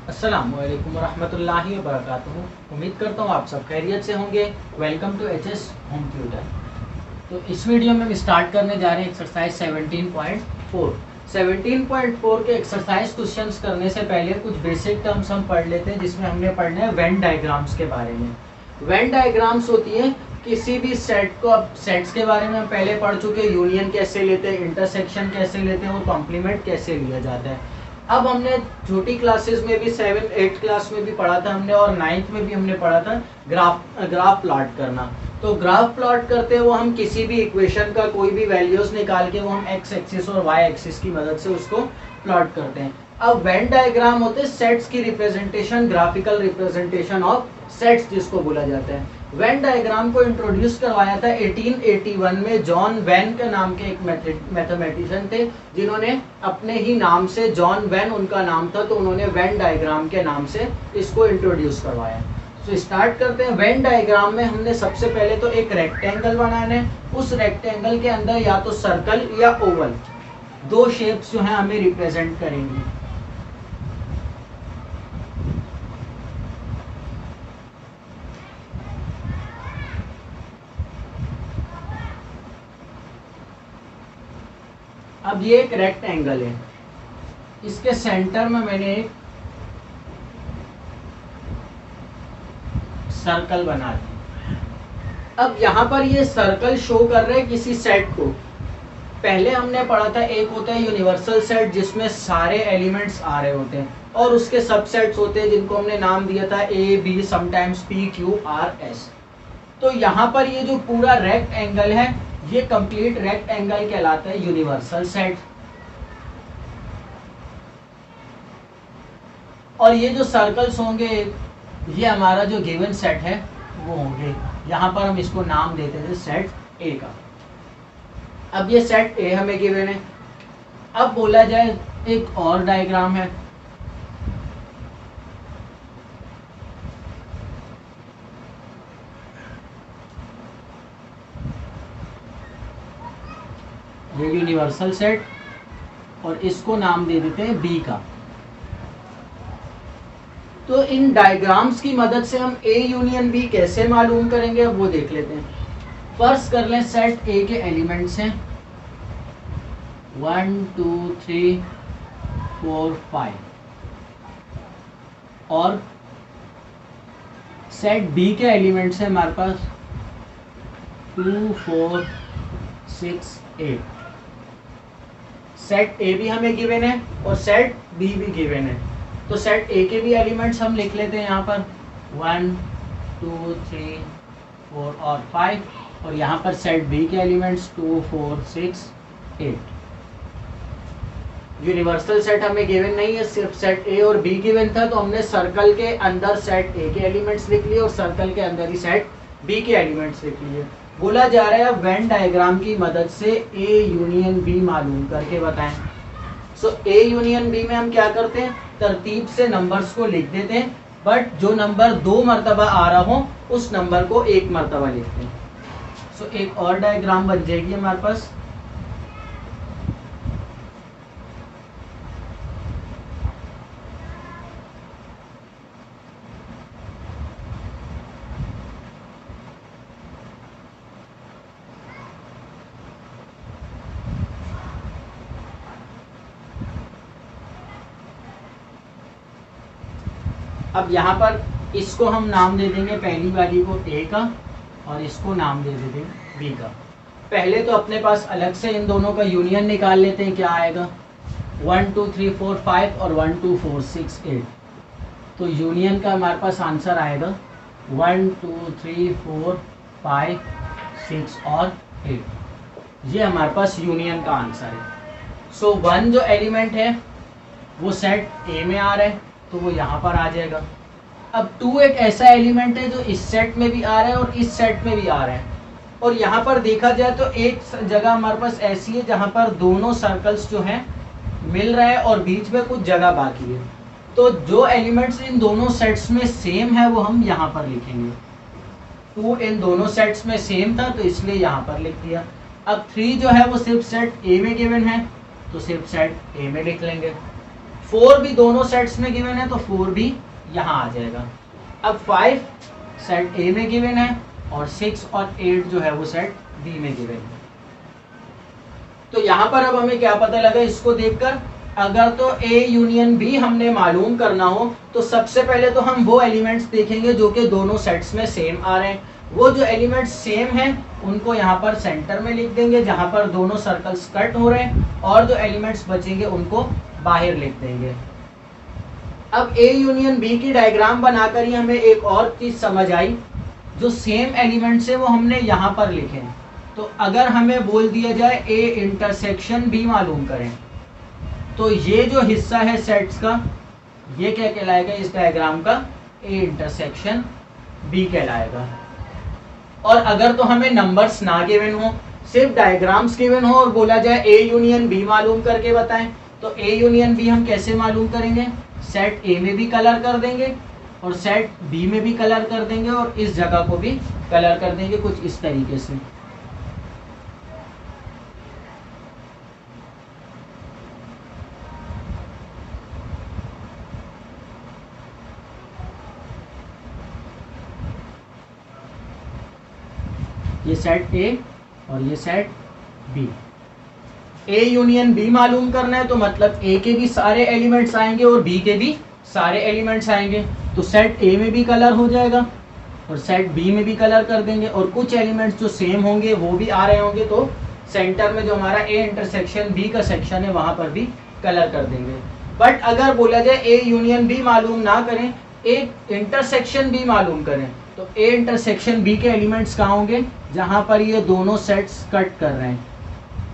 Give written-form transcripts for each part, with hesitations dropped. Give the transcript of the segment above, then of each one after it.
अस्सलामुअलैकुम वरहमतुल्लाहि वबरकातुहू। उम्मीद करता हूँ आप सब खैरियत से होंगे। Welcome to HS home tutor. तो इस वीडियो में हम स्टार्ट करने जा रहे हैं एक्सरसाइज 17.4। 17.4 के एक्सरसाइज क्वेश्चंस करने से पहले कुछ बेसिक टर्म्स हम पढ़ लेते हैं, जिसमें हमने पढ़ना है वेन डायग्राम्स के बारे में। वेन डायग्राम्स होती है किसी भी सेट को, अब सेट्स के बारे में हम पहले पढ़ चुके, यूनियन कैसे लेते हैं, इंटरसेक्शन कैसे लेते हैं और कॉम्प्लीमेंट कैसे लिया जाता है। अब हमने छोटी क्लासेस में भी 7, 8 क्लास में भी पढ़ा था हमने, और 9th में भी हमने पढ़ा था ग्राफ प्लॉट करना। तो ग्राफ प्लॉट करते हुए हम किसी भी इक्वेशन का कोई भी वैल्यूज निकाल के वो हम एक्स एक्सिस और वाई एक्सिस की मदद से उसको प्लॉट करते हैं। अब वेन डायग्राम होते हैं सेट्स की representation, graphical representation of sets जिसको बोला जाता है। वेन डायग्राम को इंट्रोड्यूस करवाया था 1881 में जॉन वेन के नाम के एक मैथमेटिशियन थे, जिन्होंने अपने ही नाम से, जॉन वेन उनका नाम था, तो उन्होंने वेन डायग्राम के नाम से इसको इंट्रोड्यूस करवाया। तो स्टार्ट करते हैं। वेन डायग्राम में हमने सबसे पहले तो एक रेक्टेंगल बनाना है। उस रेक्टेंगल के अंदर या तो सर्कल या ओवल, दो शेप्स जो हैं हमें रिप्रेजेंट करेंगी। अब ये एक रेक्टेंगल है, इसके सेंटर में मैंने एक सर्कल बना दिया। अब यहाँ पर ये सर्कल शो कर रहे हैं किसी सेट को। पहले हमने पढ़ा था एक होता है यूनिवर्सल सेट जिसमें सारे एलिमेंट्स आ रहे होते हैं, और उसके सबसेट्स होते हैं जिनको हमने नाम दिया था A B, sometimes P Q R S. तो यहाँ पर ये जो पूरा रेक्ट एंगल है, ये कंप्लीट रेक्ट एंगल कहलाता है यूनिवर्सल सेट। और ये जो सर्कल्स होंगे, ये हमारा जो गिवन सेट है वो होंगे। यहाँ पर हम इसको नाम देते थे सेट ए का। अब ये सेट ए हमें गिवन है। अब बोला जाए एक और डायग्राम है, ये यूनिवर्सल सेट, और इसको नाम दे देते हैं बी का। तो इन डायग्राम्स की मदद से हम ए यूनियन बी कैसे मालूम करेंगे, अब वो देख लेते हैं। फर्स्ट कर लें, सेट ए के एलिमेंट्स हैं 1 2 3 4 5, और सेट बी के एलिमेंट्स हैं हमारे पास 2 4 6 8। सेट ए भी हमें गिवन है और सेट बी भी गिवन है। तो सेट ए के भी एलिमेंट्स हम लिख लेते हैं यहाँ पर 1 2 3 4 और 5, और यहाँ पर सेट बी के एलिमेंट्स 2 4 6 8। यूनिवर्सल सेट हमें गिवन नहीं है, सिर्फ सेट ए और बी गिवन था, तो हमने सर्कल के अंदर सेट ए के एलिमेंट्स लिख लिए और सर्कल के अंदर ही सेट बी के एलिमेंट्स लिख लिए। बोला जा रहा है वेन डायग्राम की मदद से ए यूनियन बी मालूम करके बताएं। सो ए यूनियन बी में हम क्या करते हैं, तरतीब से नंबर्स को लिख देते हैं, बट जो नंबर 2 मरतबा आ रहा हो उस नंबर को 1 मरतबा लिखते हैं। सो एक और डायग्राम बन जाएगी हमारे पास। अब यहाँ पर इसको हम नाम दे देंगे, पहली वाली को ए का, और इसको नाम दे देंगे बी का। पहले तो अपने पास अलग से इन दोनों का यूनियन निकाल लेते हैं, क्या आएगा 1 2 3 4 5 और 1 2 4 6 8। तो यूनियन का हमारे पास आंसर आएगा 1 2 3 4 5 6 और 8। ये हमारे पास यूनियन का आंसर है। सो 1 जो एलिमेंट है वो सेट ए में आ रहा है, तो वो यहाँ पर आ जाएगा। अब 2 एक ऐसा एलिमेंट है जो इस सेट में भी आ रहा है और इस सेट में भी आ रहा है, और यहाँ पर देखा जाए तो एक जगह हमारे पास ऐसी है जहाँ पर दोनों सर्कल्स जो हैं मिल रहा है और बीच में कुछ जगह बाकी है। तो जो एलिमेंट्स इन दोनों सेट्स में सेम है वो हम यहाँ पर लिखेंगे। 2 इन दोनों सेट्स में सेम था तो इसलिए यहाँ पर लिख दिया। अब 3 जो है वो सिर्फ सेट ए में गिवन है, तो सिर्फ सेट ए में लिख लेंगे। 4 भी दोनों सेट्स में गिवन है तो 4 भी यहाँ आ जाएगा। अब 5 सेट ए में गिवन है और 6 और 8 जो है वो सेट बी में गिवन है। तो यहाँ पर अब हमें क्या पता लगा इसको देखकर, अगर तो ए यूनियन बी हमने मालूम करना हो तो सबसे पहले तो हम वो एलिमेंट्स देखेंगे जो कि दोनों सेट्स में सेम आ रहे हैं। वो जो एलिमेंट्स सेम हैं उनको यहाँ पर सेंटर में लिख देंगे जहाँ पर दोनों सर्कल्स कट हो रहे हैं, और जो एलिमेंट्स बचेंगे उनको बाहर लिख देंगे। अब ए यूनियन बी की डायग्राम बनाकर ही हमें एक और चीज समझ आई, जो सेम एलिमेंट्स है वो हमने यहाँ पर लिखे हैं। तो अगर हमें बोल दिया जाए ए इंटरसेक्शन बी मालूम करें, तो ये जो हिस्सा है सेट्स का ये क्या कहलाएगा इस डायग्राम का, ए इंटरसेक्शन बी कहलाएगा। और अगर तो हमें नंबर्स ना गिवन हो, सिर्फ डायग्राम्स गिवन हो और बोला जाए ए यूनियन बी मालूम करके बताएं, तो ए यूनियन बी हम कैसे मालूम करेंगे, सेट ए में भी कलर कर देंगे और सेट बी में भी कलर कर देंगे और इस जगह को भी कलर कर देंगे कुछ इस तरीके से। ये सेट ए और ये set B. A union B मालूम करना है तो मतलब ए के भी सारे एलिमेंट्स आएंगे और बी के भी सारे एलिमेंट्स आएंगे, तो सेट ए में भी कलर हो जाएगा और सेट बी में भी कलर कर देंगे, और कुछ एलिमेंट्स जो सेम होंगे वो भी आ रहे होंगे तो सेंटर में जो हमारा ए इंटरसेक्शन बी का सेक्शन है वहां पर भी कलर कर देंगे। बट अगर बोला जाए ए यूनियन बी मालूम ना करें, ए इंटरसेक्शन बी मालूम करें, तो ए इंटरसेक्शन बी के एलिमेंट्स कहाँ होंगे, जहां पर ये दोनों सेट्स कट कर रहे हैं।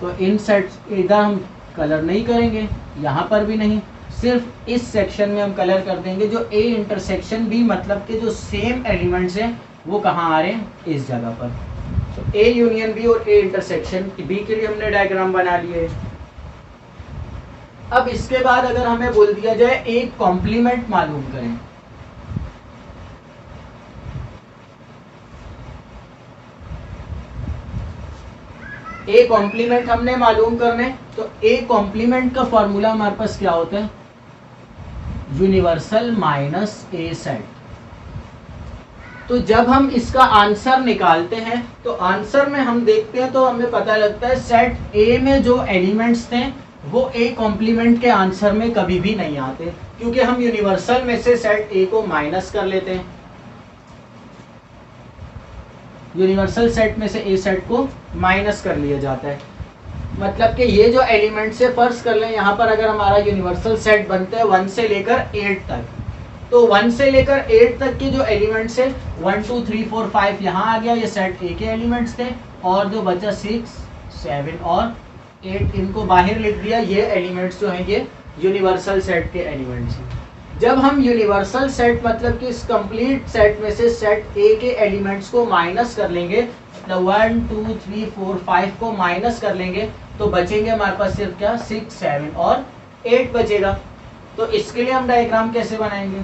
तो इन सेट्स इधर हम कलर नहीं करेंगे, यहाँ पर भी नहीं, सिर्फ इस सेक्शन में हम कलर कर देंगे जो ए इंटरसेक्शन बी मतलब के जो सेम एलिमेंट्स हैं वो कहाँ आ रहे हैं, इस जगह पर। तो ए यूनियन बी और ए इंटरसेक्शन बी के लिए हमने डायग्राम बना लिए। अब इसके बाद अगर हमें बोल दिया जाए एक कॉम्प्लीमेंट मालूम करें, ए कॉम्प्लीमेंट हमने मालूम करने, तो ए कॉम्प्लीमेंट का फॉर्मूला हमारे पास क्या होता है, यूनिवर्सल माइनस ए सेट। तो जब हम इसका आंसर निकालते हैं तो आंसर में हम देखते हैं तो हमें पता लगता है सेट ए में जो एलिमेंट्स थे वो ए कॉम्प्लीमेंट के आंसर में कभी भी नहीं आते, क्योंकि हम यूनिवर्सल में से सेट ए को माइनस कर लेते हैं। यूनिवर्सल सेट में से ए सेट को माइनस कर लिया जाता है, मतलब कि ये जो एलिमेंट्स है फर्ज कर लें यहाँ पर अगर हमारा यूनिवर्सल सेट बनता है 1 से लेकर 8 तक, तो 1 से लेकर 8 तक के जो एलिमेंट्स है 1 2 3 4 5 यहाँ आ गया, ये सेट ए के एलिमेंट्स थे, और जो बचा 6 7 और 8 इनको बाहर लिख दिया, ये एलिमेंट्स जो हैं ये यूनिवर्सल सेट के एलिमेंट्स हैं। जब हम यूनिवर्सल सेट मतलब कि इस कंप्लीट सेट में से सेट ए के एलिमेंट्स को माइनस कर लेंगे, मतलब 1 2 3 4 5 को माइनस कर लेंगे, तो बचेंगे हमारे पास सिर्फ क्या 6 7 और 8 बचेगा। तो इसके लिए हम डायग्राम कैसे बनाएंगे,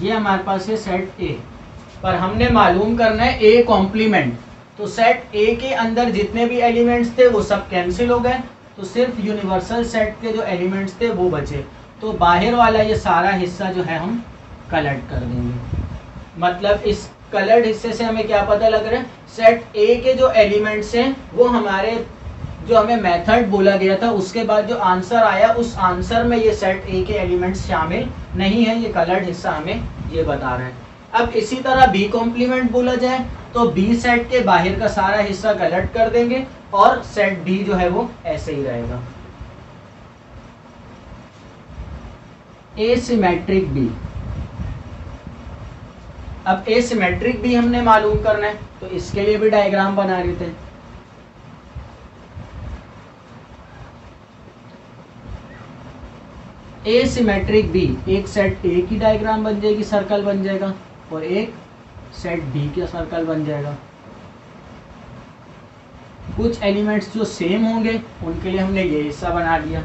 ये हमारे पास है सेट ए, पर हमने मालूम करना है ए कॉम्प्लीमेंट। तो सेट ए के अंदर जितने भी एलिमेंट्स थे वो सब कैंसिल हो गए, तो सिर्फ यूनिवर्सल सेट के जो एलिमेंट्स थे वो बचे। तो बाहर वाला ये सारा हिस्सा जो है हम कलर्ड कर देंगे। मतलब इस कलर्ड हिस्से से हमें क्या पता लग रहा है, सेट ए के जो एलिमेंट्स हैं वो हमारे जो हमें मेथड बोला गया था उसके बाद जो आंसर आया उस आंसर में ये सेट ए के एलिमेंट्स शामिल नहीं है, ये कलर्ड हिस्सा हमें ये बता रहा है। अब इसी तरह बी कॉम्प्लीमेंट बोला जाए तो बी सेट के बाहर का सारा हिस्सा कलर्ड कर देंगे और सेट बी जो है वो ऐसे ही रहेगा। एसिमेट्रिक बी, अब एसिमेट्रिक बी हमने मालूम करना है तो इसके लिए भी डायग्राम बना रहे थे। एसिमेट्रिक बी, एक सेट ए की डायग्राम बन जाएगी, सर्कल बन जाएगा, और एक सेट बी का सर्कल बन जाएगा। कुछ एलिमेंट्स जो सेम होंगे उनके लिए हमने ये हिस्सा बना लिया।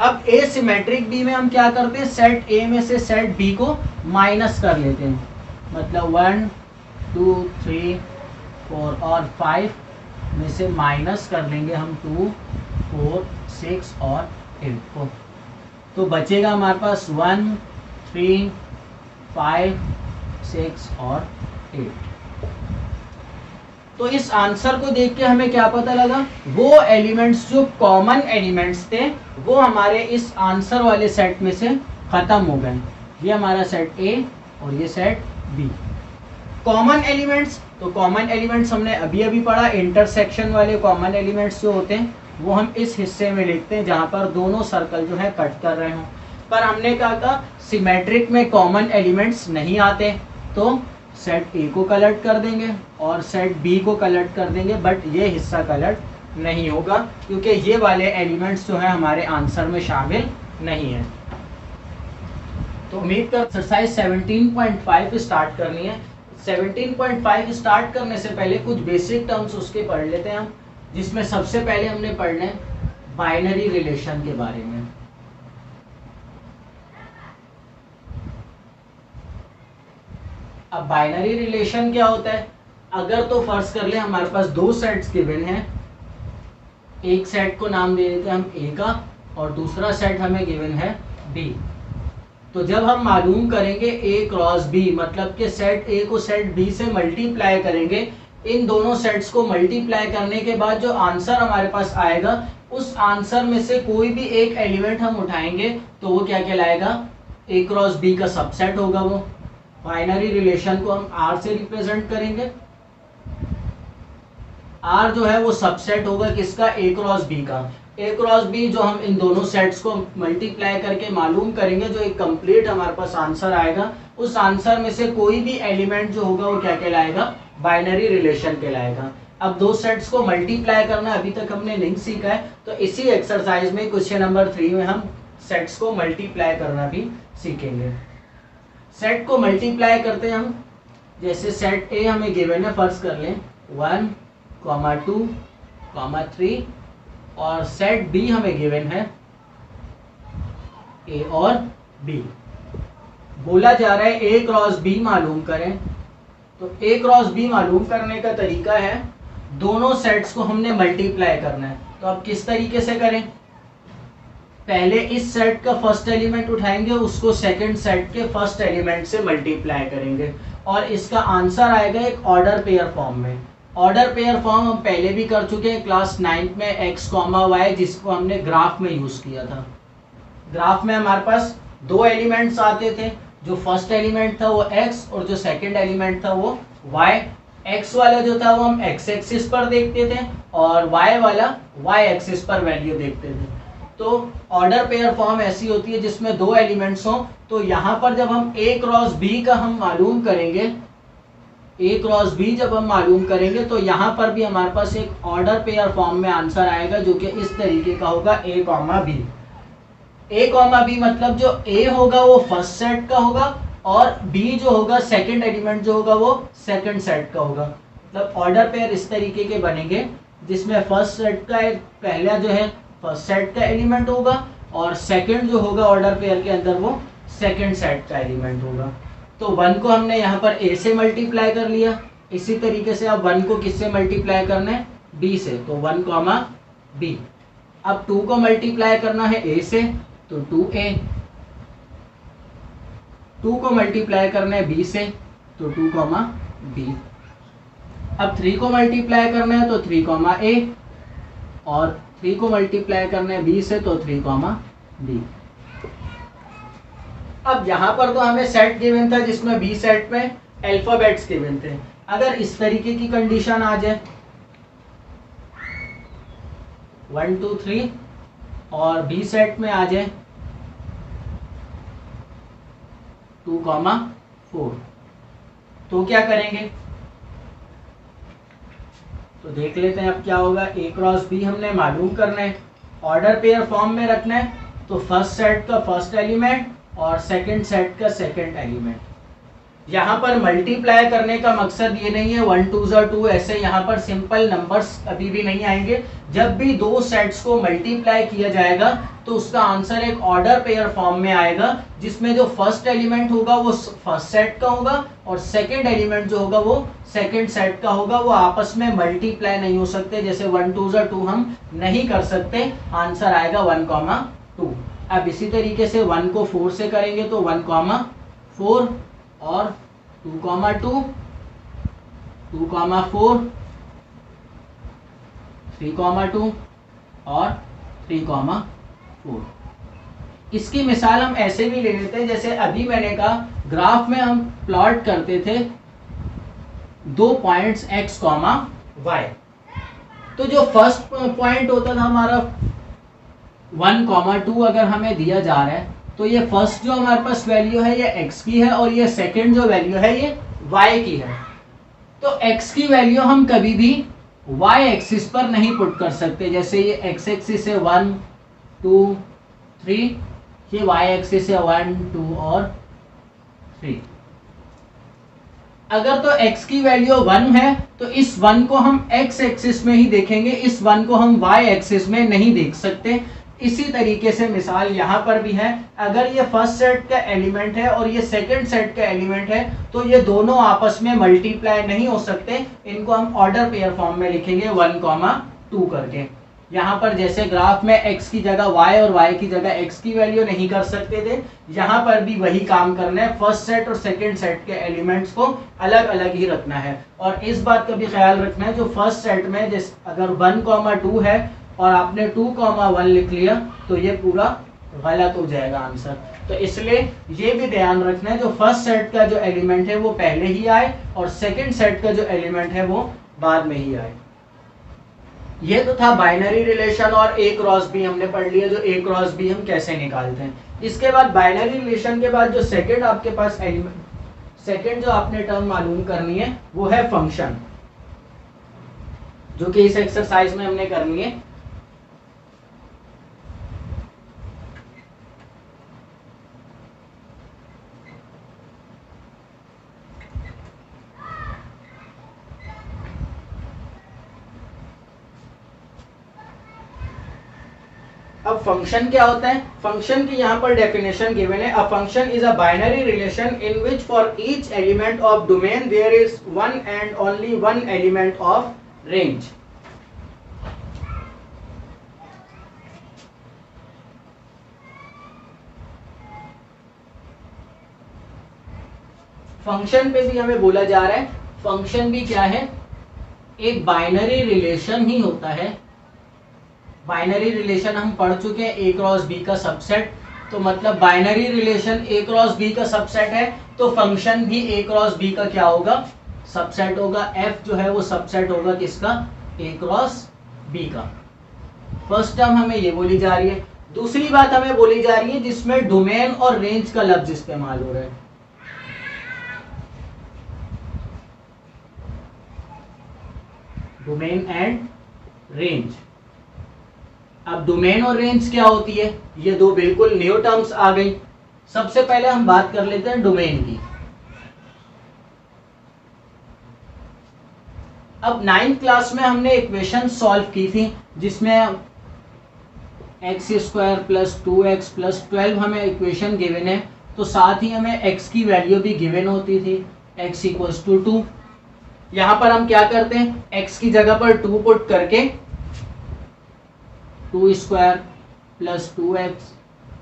अब एसिमेट्रिक बी में हम क्या करते हैं, सेट ए में से सेट बी को माइनस कर लेते हैं, मतलब 1 2 3 4 और 5 में से माइनस कर लेंगे हम 2, 4, 6 और 8 को, तो बचेगा हमारे पास 1, 3, 5, 6 और 8। तो इस आंसर को देख के हमें क्या पता लगा, वो एलिमेंट्स जो कॉमन एलिमेंट्स थे वो हमारे इस आंसर वाले सेट में से खत्म हो गए। ये हमारा सेट ए और ये सेट बी। कॉमन एलिमेंट्स, तो कॉमन एलिमेंट्स हमने अभी अभी पढ़ा, इंटरसेक्शन वाले कॉमन एलिमेंट्स जो होते हैं वो हम इस हिस्से में लिखते हैं जहाँ पर दोनों सर्कल जो है कट कर रहे हों। पर हमने कहा था सिमेट्रिक में कॉमन एलिमेंट्स नहीं आते, तो सेट ए को कलेक्ट कर देंगे और सेट बी को कलेक्ट कर देंगे, बट ये हिस्सा कलेक्ट नहीं होगा क्योंकि ये वाले एलिमेंट्स जो है हमारे आंसर में शामिल नहीं है। तो उम्मीद कर एक्सरसाइज 17.5 स्टार्ट करनी है। 17.5 स्टार्ट करने से पहले कुछ बेसिक टर्म्स उसके पढ़ लेते हैं हम, जिसमें सबसे पहले हमने पढ़ना है बाइनरी रिलेशन के बारे में। अब बाइनरी रिलेशन क्या होता है, अगर तो फर्ज कर ले हमारे पास दो सेट्स गिवन हैं, एक सेट को नाम दे देते हैं हम ए का और दूसरा सेट हमें गिवन है बी। तो जब हम मालूम करेंगे ए क्रॉस बी, मतलब कि सेट ए को सेट बी से मल्टीप्लाई करेंगे, इन दोनों सेट्स को मल्टीप्लाई करने के बाद जो आंसर हमारे पास आएगा उस आंसर में से कोई भी एक एलिमेंट हम उठाएंगे तो वो क्या कहलाएगा, ए क्रॉस बी का सबसेट होगा। वो बाइनरी रिलेशन को हम आर से रिप्रेजेंट करेंगे। आर जो है वो सबसेट होगा किसका, ए क्रॉस बी का। ए क्रॉस बी जो हम इन दोनों सेट्स को मल्टीप्लाई करके मालूम करेंगे, जो एक कंप्लीट हमारे पास आंसर आएगा, उस आंसर में से कोई भी एलिमेंट जो होगा वो क्या कहलाएगा, बाइनरी रिलेशन कहलाएगा। अब दो सेट्स को मल्टीप्लाई करना अभी तक हमने नहीं सीखा है, तो इसी एक्सरसाइज में क्वेश्चन नंबर 3 में हम सेट्स को मल्टीप्लाई करना भी सीखेंगे। सेट को मल्टीप्लाई करते हैं हम, जैसे सेट ए हमें गिवन है, फर्ज कर लें 1, 2, 3 और सेट बी हमें गिवन है ए और बी। बोला जा रहा है ए क्रॉस बी मालूम करें, तो ए क्रॉस बी मालूम करने का तरीका है दोनों सेट्स को हमने मल्टीप्लाई करना है। तो अब किस तरीके से करें, पहले इस सेट का फर्स्ट एलिमेंट उठाएंगे, उसको सेकंड सेट के फर्स्ट एलिमेंट से मल्टीप्लाई करेंगे और इसका आंसर आएगा एक ऑर्डर पेयर फॉर्म में। ऑर्डर पेयर फॉर्म हम पहले भी कर चुके हैं क्लास 9 में, x, y, जिसको हमने ग्राफ में यूज किया था। ग्राफ में हमारे पास दो एलिमेंट्स आते थे, जो फर्स्ट एलिमेंट था वो x और जो सेकंड एलिमेंट था वो y। x वाला जो था वो हम x एक्सिस पर देखते थे और y वाला y एक्सिस पर वैल्यू देखते थे। तो ऑर्डर पेयर फॉर्म ऐसी होती है जिसमें दो एलिमेंट्स हों। तो यहाँ पर जब हम a क्रॉस b का हम मालूम करेंगे, a क्रॉस b जब हम मालूम करेंगे तो यहाँ पर भी हमारे पास एक ऑर्डर पेयर फॉर्म में आंसर आएगा, जो कि इस तरीके का होगा a, b। a, b मतलब जो a होगा वो फर्स्ट सेट का होगा और b जो होगा सेकंड एलिमेंट जो होगा वो सेकंड सेट का होगा। मतलब ऑर्डर पेयर इस तरीके के बनेंगे जिसमें फर्स्ट सेट का पहला जो है फर्स्ट सेट का एलिमेंट होगा और सेकंड जो होगा ऑर्डर पेयर के अंदर वो सेकंड सेट का एलिमेंट होगा। तो 1 को हमने यहाँ पर a से मल्टीप्लाई कर लिया, इसी तरीके से अब 1 को किससे मल्टीप्लाई करना है, b से, तो 1, b। अब 2 को मल्टीप्लाई करना है a से, तो 2a। 2 को मल्टीप्लाई करना है b से, तो 2, b। अब 3 को मल्टीप्लाई करना है तो 3, a और 3 को मल्टीप्लाई करना है b से, तो 3, b। अब यहाँ पर तो हमें सेट गिवन था जिसमें बी सेट में अल्फाबेट्स गिवन थे। अगर इस तरीके की कंडीशन आ जाए 1, 2, 3 और बी सेट में आ जाए 2, 4, तो क्या करेंगे, तो देख लेते हैं अब क्या होगा। ए क्रॉस बी हमने मालूम करना है, ऑर्डर पेयर फॉर्म में रखना है, तो फर्स्ट सेट का फर्स्ट एलिमेंट और सेकंड सेट का सेकंड एलिमेंट। यहाँ पर मल्टीप्लाई करने का मकसद ये नहीं है 1 2 2 ऐसे यहाँ पर सिंपल नंबर्स कभी भी नहीं आएंगे। जब भी दो सेट्स को मल्टीप्लाई किया जाएगा तो उसका आंसर एक ऑर्डर पेयर फॉर्म में आएगा, जिसमें जो फर्स्ट एलिमेंट होगा वो फर्स्ट सेट का होगा और सेकंड एलिमेंट जो होगा वो सेकंड सेट का होगा। वो आपस में मल्टीप्लाई नहीं हो सकते, जैसे 1 2 2 हम नहीं कर सकते, आंसर आएगा 1 2। अब इसी तरीके से 1 को 4 से करेंगे तो 1 4 और 2 2 2 4 3 2 और 3 4। इसकी मिसाल हम ऐसे भी ले लेते हैं, जैसे अभी मैंने कहा ग्राफ में हम प्लॉट करते थे 2 पॉइंट्स x, y। तो जो फर्स्ट पॉइंट होता था हमारा 1 2 अगर हमें दिया जा रहा है तो ये फर्स्ट जो हमारे पास वैल्यू है ये x की है और ये सेकंड जो वैल्यू है ये y की है। तो x की वैल्यू हम कभी भी y एक्सिस पर नहीं पुट कर सकते, जैसे ये x एक्सिस है 1 2 3, ये y एक्सिस है 1 2 और 3। अगर तो x की वैल्यू 1 है तो इस 1 को हम x एक्सिस में ही देखेंगे, इस 1 को हम y एक्सिस में नहीं देख सकते। इसी तरीके से मिसाल यहाँ पर भी है, अगर ये फर्स्ट सेट का एलिमेंट है और ये सेकंड सेट का एलिमेंट है तो ये दोनों आपस में मल्टीप्लाई नहीं हो सकते, इनको हम ऑर्डर पेयर फॉर्म में लिखेंगे 1 2 करके। यहाँ पर जैसे ग्राफ में x की जगह y और y की जगह x की वैल्यू नहीं कर सकते थे, यहाँ पर भी वही काम करना है, फर्स्ट सेट और सेकंड सेट के एलिमेंट्स को अलग अलग ही रखना है। और इस बात का भी ख्याल रखना है, जो फर्स्ट सेट में अगर 1 2 है और आपने 2 1 लिख लिया तो ये पूरा गलत हो जाएगा आंसर। तो इसलिए ये भी ध्यान रखना है, जो फर्स्ट सेट का जो एलिमेंट है वो पहले ही आए और सेकंड सेट का जो एलिमेंट है वो बाद में ही आए। ये तो था बाइनरी रिलेशन और ए क्रॉस बी हमने पढ़ लिया, जो ए क्रॉस बी हम कैसे निकालते हैं। इसके बाद बाइनरी रिलेशन के बाद जो सेकंड आपके पास एलिमेंट, सेकंड जो आपने टर्म मालूम करनी है वो है फंक्शन, जो कि इस एक्सरसाइज में हमने करनी है। अब फंक्शन क्या होता है? फंक्शन की यहाँ पर डेफिनेशन गिवन है, a function is a binary relation in which for each element of domain there is one and only one element of range. Function पे भी हमें बोला जा रहा है, फंक्शन भी क्या है? एक बाइनरी रिलेशन ही होता है। बाइनरी रिलेशन हम पढ़ चुके हैं, ए क्रॉस बी का सबसेट। तो मतलब बाइनरी रिलेशन ए क्रॉस बी का सबसेट है, तो फंक्शन भी ए क्रॉस बी का क्या होगा? सबसेट होगा। एफ जो है वो सबसेट होगा किसका? ए क्रॉस बी का। फर्स्ट टर्म हमें ये बोली जा रही है। दूसरी बात हमें बोली जा रही है जिसमें डोमेन और रेंज का लफ्ज इस्तेमाल हो रहा है। Domain and range. अब डोमेन और रेंज क्या होती है? ये दो बिल्कुल न्यू टर्म्स आ गई। सबसे पहले हम बात कर लेते हैं डोमेन की। अब 9th क्लास में हमने इक्वेशन सॉल्व की थी जिसमें x² + 2x + 12 हमें इक्वेशन गिवन है, तो साथ ही हमें x की वैल्यू भी गिवन होती थी, x = 2। यहाँ पर हम क्या करते हैं? x की जगह पर 2 पुट करके 2² + 2x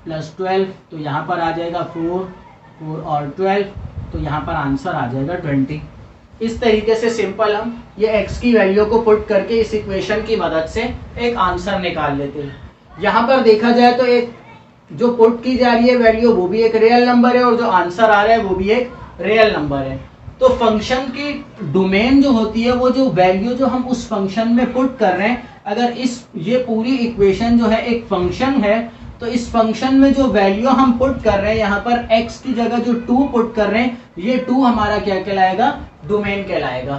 + 12, तो यहाँ पर आ जाएगा 4 और 12, तो यहाँ पर आंसर आ जाएगा 20। इस तरीके से सिंपल हम ये x की वैल्यू को पुट करके इस इक्वेशन की मदद से एक आंसर निकाल लेते हैं। यहाँ पर देखा जाए तो एक जो पुट की जा रही है वैल्यू वो भी एक रियल नंबर है और जो आंसर आ रहा है वो भी एक रियल नंबर है। तो फंक्शन की डोमेन जो होती है, वो जो वैल्यू जो हम उस फंक्शन में पुट कर रहे हैं, अगर ये पूरी इक्वेशन जो है एक फंक्शन है, तो इस फंक्शन में जो वैल्यू हम पुट कर रहे हैं, यहाँ पर x की जगह जो 2 पुट कर रहे हैं, ये 2 हमारा क्या कहलाएगा? डोमेन कहलाएगा।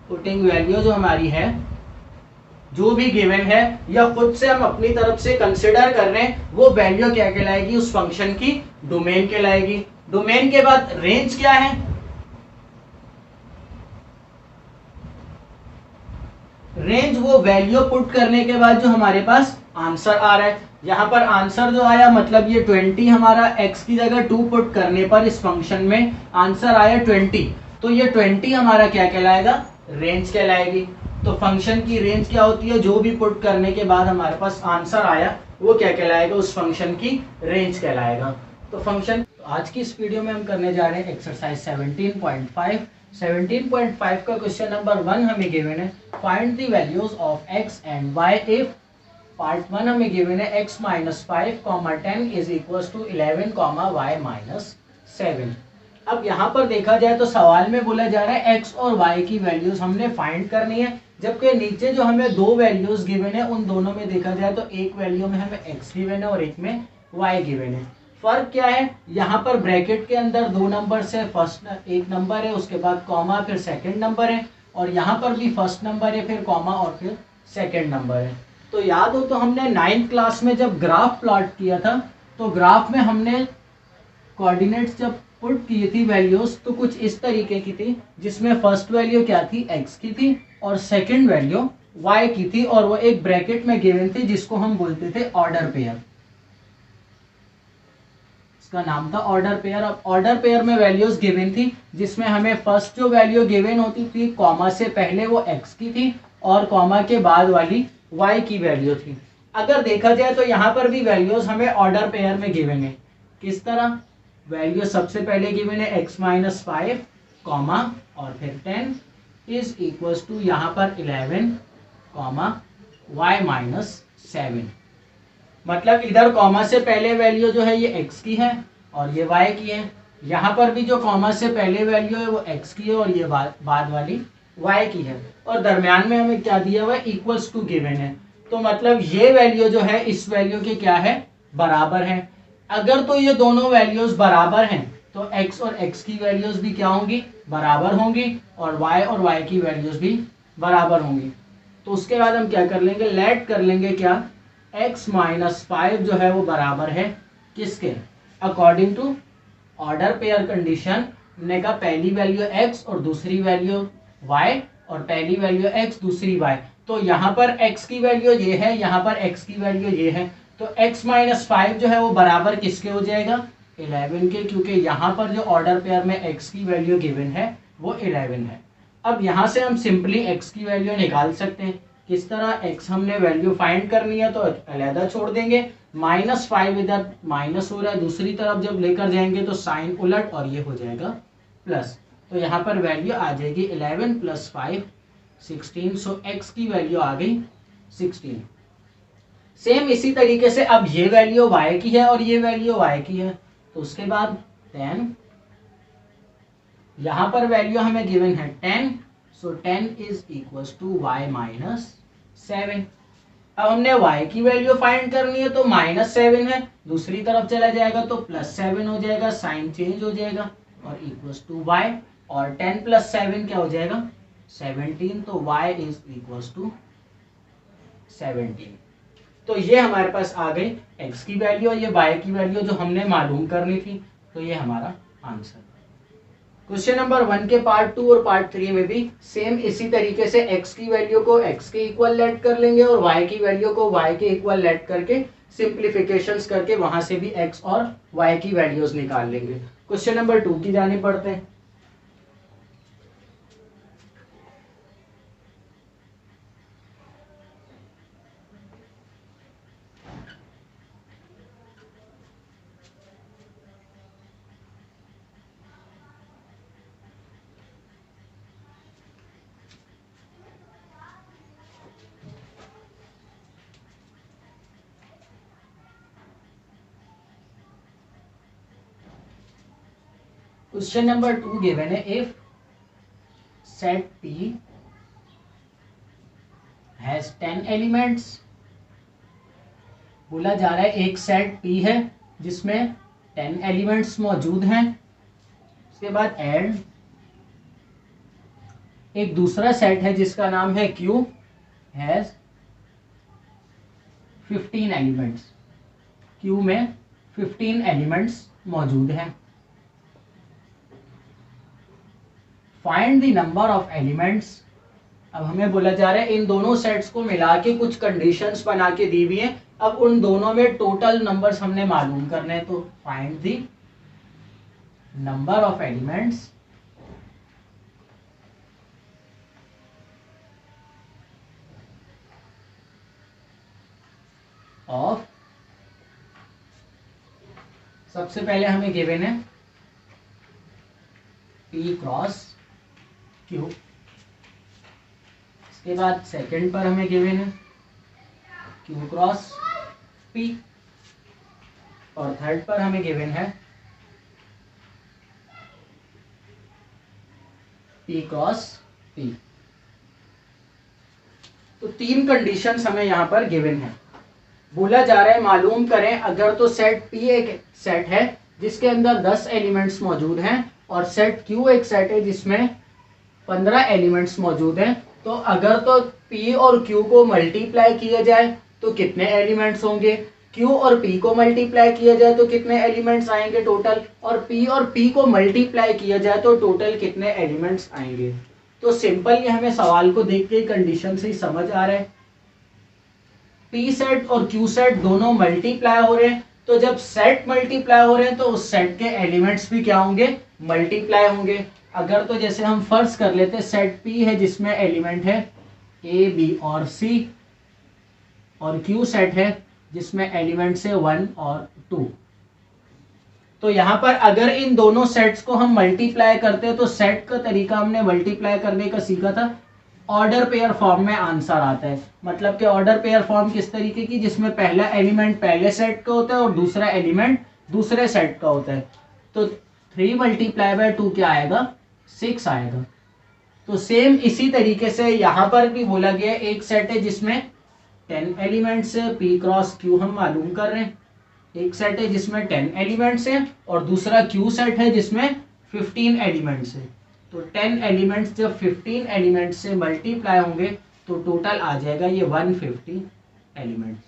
पुटिंग वैल्यू जो हमारी है जो भी गिवन है या खुद से हम अपनी तरफ से कंसिडर कर रहे हैं, वो वैल्यू क्या कहलाएगी, उस फंक्शन की डोमेन कहलाएगी। डोमेन के बाद रेंज क्या है, रेंज वो वैल्यू पुट करने के बाद जो हमारे पास आंसर आ रहा है। यहाँ पर आंसर जो आया मतलब ये 20 हमारा x की जगह 2 पुट करने पर इस फंक्शन में आंसर आया 20, तो ये 20 हमारा क्या कहलाएगा, रेंज कहलाएगी। तो फंक्शन की रेंज क्या होती है, जो भी पुट करने के बाद हमारे पास आंसर आया वो क्या कहलाएगा, उस फंक्शन की रेंज कहलाएगा। तो फंक्शन, आज की इस वीडियो में हम करने जा रहे हैं एक्सरसाइज 17.5। 17.5 का क्वेश्चन नंबर 1 हमें गिवन है, find the values of x and y if part 1 हमें गिवन है x minus 5 10 is equal to 11 y minus 7। अब यहाँ पर देखा जाए तो सवाल में बोला जा रहा है x और y की वैल्यूज हमने फाइंड करनी है, जबकि नीचे जो हमें दो वैल्यूज गिवन है उन दोनों में देखा जाए तो एक वैल्यू में हमें x गिवन है और एक में y गिवन है। फर्क क्या है, यहाँ पर ब्रैकेट के अंदर दो नंबर से फर्स्ट एक नंबर है, उसके बाद कॉमा फिर सेकंड नंबर है, और यहाँ पर भी फर्स्ट नंबर है फिर कॉमा और फिर सेकंड नंबर है। तो याद हो तो हमने 9th क्लास में जब ग्राफ प्लॉट किया था, तो ग्राफ में हमने कोऑर्डिनेट्स जब पुट की थी वैल्यूज, तो कुछ इस तरीके की थी, जिसमें फर्स्ट वैल्यू क्या थी, x की थी और सेकंड वैल्यू y की थी, और वो एक ब्रैकेट में गिवन थी जिसको हम बोलते थे ऑर्डर पेयर, इसका नाम था ऑर्डर पेयर। अब ऑर्डर पेयर में वैल्यूज गिवन थी, जिसमें हमें फर्स्ट जो वैल्यू गिवन होती थी कॉमा से पहले वो x की थी और कॉमा के बाद वाली y की वैल्यू थी। अगर देखा जाए तो यहाँ पर भी वैल्यूज हमें ऑर्डर पेयर में गिवन है। किस तरह, वैल्यू सबसे पहले गिवन है x माइनस 5 कॉमा और फिर 10 इज इक्वल टू यहाँ पर 11 कॉमा y माइनस 7। मतलब इधर कॉमा से पहले वैल्यू जो है ये x की है और ये y की है, यहाँ पर भी जो कॉमा से पहले वैल्यू है वो x की है और ये बाद वाली y की है, और दरम्यान में हमें क्या दिया हुआ है, इक्वल्स टू गिवन है। तो मतलब ये वैल्यू जो है इस वैल्यू के क्या है, बराबर है। अगर तो ये दोनों वैल्यूज बराबर हैं तो x और x की वैल्यूज भी क्या होंगी, बराबर होंगी, और y और y की वैल्यूज भी बराबर होंगी। तो उसके बाद हम क्या कर लेंगे, लेट कर लेंगे क्या, x माइनस 5 जो है वो बराबर है किसके, according to order pair condition. हमने कहा पहली वैल्यू x और दूसरी वैल्यू y, और पहली वैल्यू x दूसरी y। तो यहाँ पर x की वैल्यू ये है, यहाँ पर x की वैल्यू ये है, तो x माइनस 5 जो है वो बराबर किसके हो जाएगा, 11 के, क्योंकि यहाँ पर जो ऑर्डर पेयर में x की वैल्यू गिवन है वो 11 है। अब यहाँ से हम सिंपली x की वैल्यू निकाल सकते हैं। किस तरह, x हमने वैल्यू फाइंड करनी है तो अलहदा छोड़ देंगे, माइनस 5 इधर माइनस हो रहा है, दूसरी तरफ जब लेकर जाएंगे तो साइन उलट और ये हो जाएगा प्लस। तो यहाँ पर वैल्यू आ जाएगी 11 प्लस 5 16। सो x की वैल्यू आ गई 16। सेम इसी तरीके से अब ये वैल्यू y की है और ये वैल्यू y की है, तो उसके बाद 10, यहाँ पर वैल्यू हमें गिवन है 10, so 10 is equal to y minus 7। अब हमने y की वैल्यू फाइंड करनी है तो माइनस 7 है, दूसरी तरफ चला जाएगा तो प्लस 7 हो जाएगा, साइन चेंज हो जाएगा और इक्वल टू y, और 10 प्लस 7 क्या हो जाएगा 17, तो y इज इक्वल टू 17। तो ये हमारे पास आ गई x की वैल्यू और ये y की वैल्यू जो हमने मालूम करनी थी, तो ये हमारा आंसर। क्वेश्चन नंबर 1 के पार्ट 2 और पार्ट 3 में भी सेम इसी तरीके से x की वैल्यू को x के इक्वल लेट कर लेंगे और y की वैल्यू को y के इक्वल लेट करके सिंप्लीफिकेशंस करके वहां से भी x और y की वैल्यूज निकाल लेंगे। क्वेश्चन नंबर 2 की जाने पड़ते हैं। क्वेश्चन नंबर 2 गिवन है, if set P has 10 elements. बोला जा रहा है एक सेट P है जिसमें 10 एलिमेंट्स मौजूद हैं। उसके बाद एंड एक दूसरा सेट है जिसका नाम है Q हैज 15 एलिमेंट्स, क्यू में 15 एलिमेंट्स मौजूद हैं। Find the number of elements. अब हमें बोला जा रहा है इन दोनों सेट्स को मिला के कुछ कंडीशंस बना के दी हुई हैं, अब उन दोनों में टोटल नंबर्स हमने मालूम करने हैं। तो find the number of elements of, सबसे पहले हमें गिवन है P क्रॉस Q, इसके बाद सेकंड पर हमें गिवन है Q क्रॉस P, और थर्ड पर हमें गिवन है P क्रॉस P। तो तीन कंडीशंस हमें यहां पर गिवन है। बोला जा रहा है मालूम करें अगर तो सेट P एक सेट है जिसके अंदर 10 एलिमेंट्स मौजूद हैं और सेट Q एक सेट है जिसमें 15 एलिमेंट्स मौजूद हैं, तो अगर तो P और Q को मल्टीप्लाई किया जाए तो कितने एलिमेंट्स होंगे, Q और P को मल्टीप्लाई किया जाए तो कितने एलिमेंट्स आएंगे टोटल, और P को मल्टीप्लाई किया जाए तो टोटल कितने एलिमेंट्स आएंगे। तो सिंपल ये हमें सवाल को देख के कंडीशन से ही समझ आ रहा है। P सेट और Q सेट दोनों मल्टीप्लाई हो रहे हैं, तो जब सेट मल्टीप्लाई हो रहे हैं तो उस सेट के एलिमेंट्स भी क्या होंगे, मल्टीप्लाई होंगे। अगर तो जैसे हम फर्ज कर लेते सेट P है जिसमें एलिमेंट है A, B और C, और Q सेट है जिसमें एलिमेंट्स है 1 और 2। तो यहाँ पर अगर इन दोनों सेट्स को हम मल्टीप्लाई करते हैं तो सेट का तरीका हमने मल्टीप्लाई करने का सीखा था, ऑर्डर पेयर फॉर्म में आंसर आता है। मतलब कि ऑर्डर पेयर फॉर्म किस तरीके की, जिसमें पहला एलिमेंट पहले सेट का होता है और दूसरा एलिमेंट दूसरे सेट का होता है। तो 3 मल्टीप्लाई बाय 2 क्या आएगा, 6 आएगा। तो सेम इसी तरीके से यहाँ पर भी बोला गया एक सेट है जिसमें 10 एलिमेंट्स है, P क्रॉस Q हम मालूम कर रहे हैं। एक सेट है जिसमें 10 एलिमेंट्स हैं और दूसरा Q सेट है जिसमें 15 एलिमेंट्स है। तो 10 एलिमेंट्स जब 15 एलिमेंट्स से मल्टीप्लाई होंगे तो टोटल आ जाएगा ये 150 एलिमेंट्स।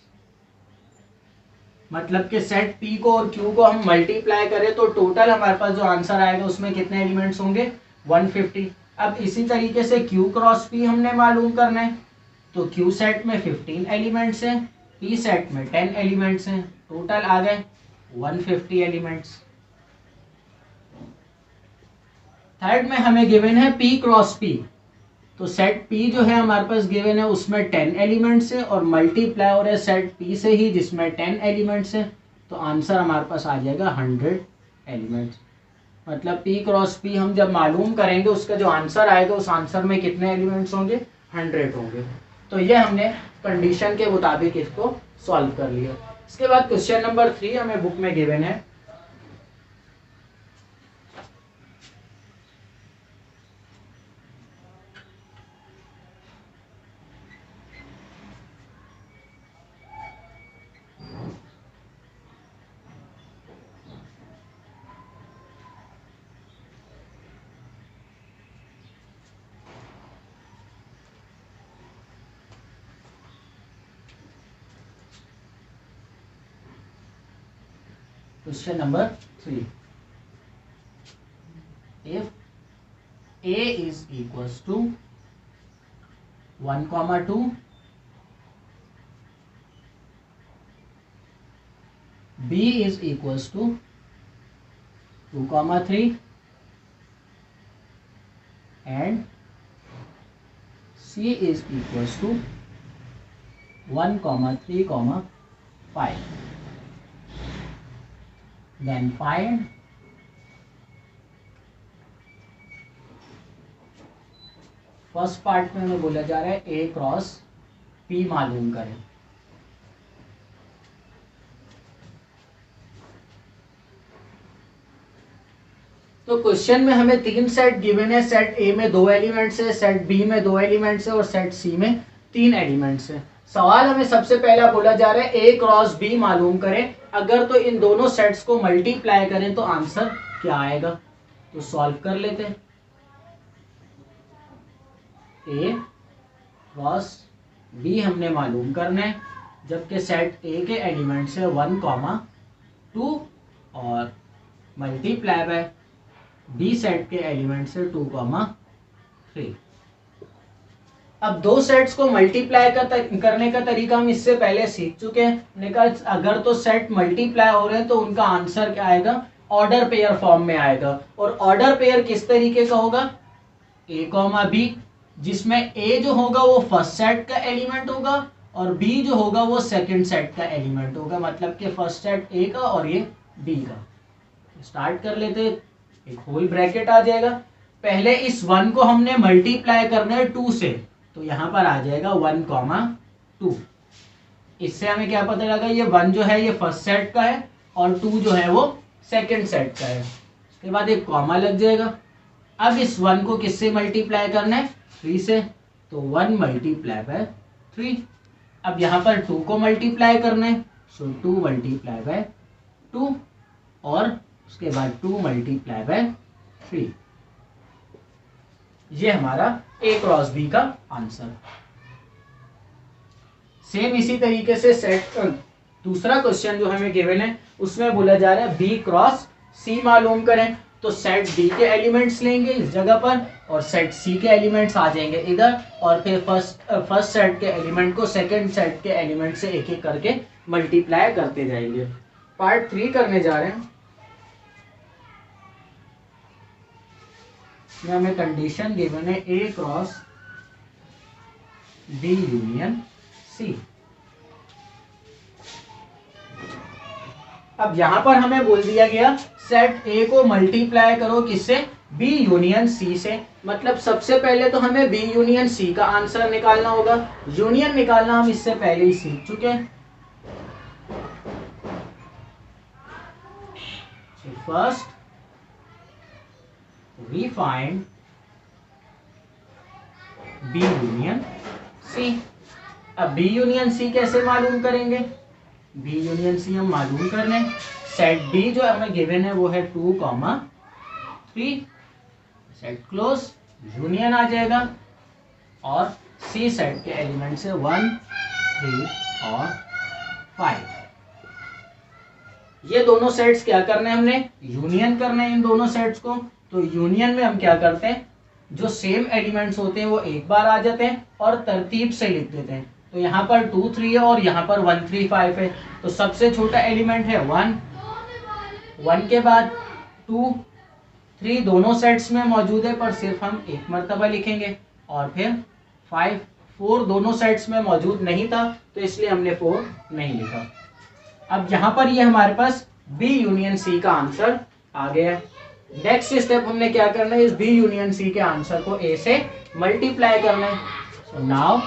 मतलब कि सेट P को और Q को हम मल्टीप्लाई करें तो टोटल हमारे पास जो आंसर आएगा उसमें कितने एलिमेंट्स होंगे, 150। अब इसी तरीके से Q क्रॉस P हमने मालूम करना है, तो Q सेट में 15 एलिमेंट्स हैं, P सेट में 10 एलिमेंट्स हैं, टोटल आ गए 150 एलिमेंट्स। थर्ड में हमें गिवन है P क्रॉस P, तो सेट P जो है हमारे पास गिवन है उसमें 10 एलिमेंट्स है और मल्टीप्लाई हो रहा है सेट P से ही जिसमें 10 एलिमेंट्स है, तो आंसर हमारे पास आ जाएगा 100 एलिमेंट्स। मतलब P क्रॉस P हम जब मालूम करेंगे उसका जो आंसर आएगा उस आंसर में कितने एलिमेंट्स होंगे, 100 होंगे। तो ये हमने कंडीशन के मुताबिक इसको सॉल्व कर लिया। इसके बाद क्वेश्चन नंबर 3 हमें बुक में गिवन है। Question number 3. If A is equals to 1, 2, B is equals to 2, 3, and C is equals to 1, 3, 5. Then find first part में हमें बोला जा रहा है A क्रॉस P मालूम करें। तो क्वेश्चन में हमें 3 सेट गिवन है, सेट A में 2 एलिमेंट्स है, सेट B में 2 एलिमेंट्स है और सेट C में 3 एलिमेंट्स है। सवाल हमें सबसे पहला बोला जा रहा है A क्रॉस B मालूम करें, अगर तो इन दोनों सेट्स को मल्टीप्लाई करें तो आंसर क्या आएगा। तो सॉल्व कर लेते हैं। A क्रॉस B हमने मालूम करना है, जबकि सेट ए के एलिमेंट्स है 1, 2 और मल्टीप्लाई बाय बी सेट के एलिमेंट्स है 2, 3। अब दो सेट्स को मल्टीप्लाई करने का तरीका हम इससे पहले सीख चुके हैं। हमने कहा अगर तो सेट मल्टीप्लाई हो रहे हैं तो उनका आंसर क्या आएगा, ऑर्डर पेयर फॉर्म में आएगा। और ऑर्डर पेयर किस तरीके का होगा, ए कॉमा बी, जिसमें ए जो होगा वो फर्स्ट सेट का एलिमेंट होगा और बी जो होगा वो सेकंड सेट का एलिमेंट होगा। मतलब कि फर्स्ट सेट ए का और ये बी का। स्टार्ट कर लेते, एक होल ब्रैकेट आ जाएगा। पहले इस 1 को हमने मल्टीप्लाई करना है 2 से, तो यहां पर आ जाएगा 1, 2। इससे हमें क्या पता लगा, ये 1 जो है ये फर्स्ट सेट का है और 2 जो है वो सेकंड सेट का है। उसके बाद एक कॉमा लग जाएगा। अब इस 1 को किससे मल्टीप्लाई करना है, 3 से, तो 1 मल्टीप्लाई बाय 3। अब यहाँ पर 2 को मल्टीप्लाई करना है, सो 2 मल्टीप्लाई बाय 2 और उसके बाद 2 मल्टीप्लाई बाय 3। ये हमारा ए क्रॉस बी का आंसर। सेम इसी तरीके से सेट दूसरा क्वेश्चन जो हमें गिवन है उसमें बोला जा रहा है बी क्रॉस सी मालूम करें। तो सेट बी के एलिमेंट्स लेंगे इस जगह पर और सेट सी के एलिमेंट्स आ जाएंगे इधर, और फिर फर्स्ट सेट के एलिमेंट को सेकंड सेट के एलिमेंट से एक एक करके मल्टीप्लाई करते जाएंगे। पार्ट 3 करने जा रहे हैं। इसमें हमें कंडीशन गिवन है ए क्रॉस बी यूनियन सी। अब यहां पर हमें बोल दिया गया सेट ए को मल्टीप्लाई करो किससे, बी यूनियन सी से। मतलब सबसे पहले तो हमें बी यूनियन सी का आंसर निकालना होगा। यूनियन निकालना हम इससे पहले ही सीख चुके हैं। First we find B union C। अब B यूनियन C कैसे मालूम करेंगे, B यूनियन C हम मालूम कर लें। सेट B जो हमें गिवन है वो है 2, 3। सेट क्लोज, यूनियन आ जाएगा और C सेट के एलिमेंट्स है 1, 3 और 5। ये दोनों सेट्स क्या करने हैं, हमने यूनियन करना है इन दोनों सेट्स को। तो यूनियन में हम क्या करते हैं, जो सेम एलिमेंट्स होते हैं वो एक बार आ जाते हैं और तरतीब से लिख देते हैं। तो यहाँ पर 2, 3 है और यहाँ पर 1, 3, 5 है। तो सबसे छोटा एलिमेंट है 1 के बाद 2, 3 दोनों सेट्स में मौजूद है पर सिर्फ हम एक मरतबा लिखेंगे, और फिर 5, 4 दोनों सेट्स में मौजूद नहीं था तो इसलिए हमने 4 नहीं लिखा। अब यहाँ पर ये हमारे पास बी यूनियन सी का आंसर आ गया। नेक्स्ट स्टेप हमने क्या करना है, इस बी यूनियन सी के आंसर को ए से मल्टीप्लाई करना है। सो नाउ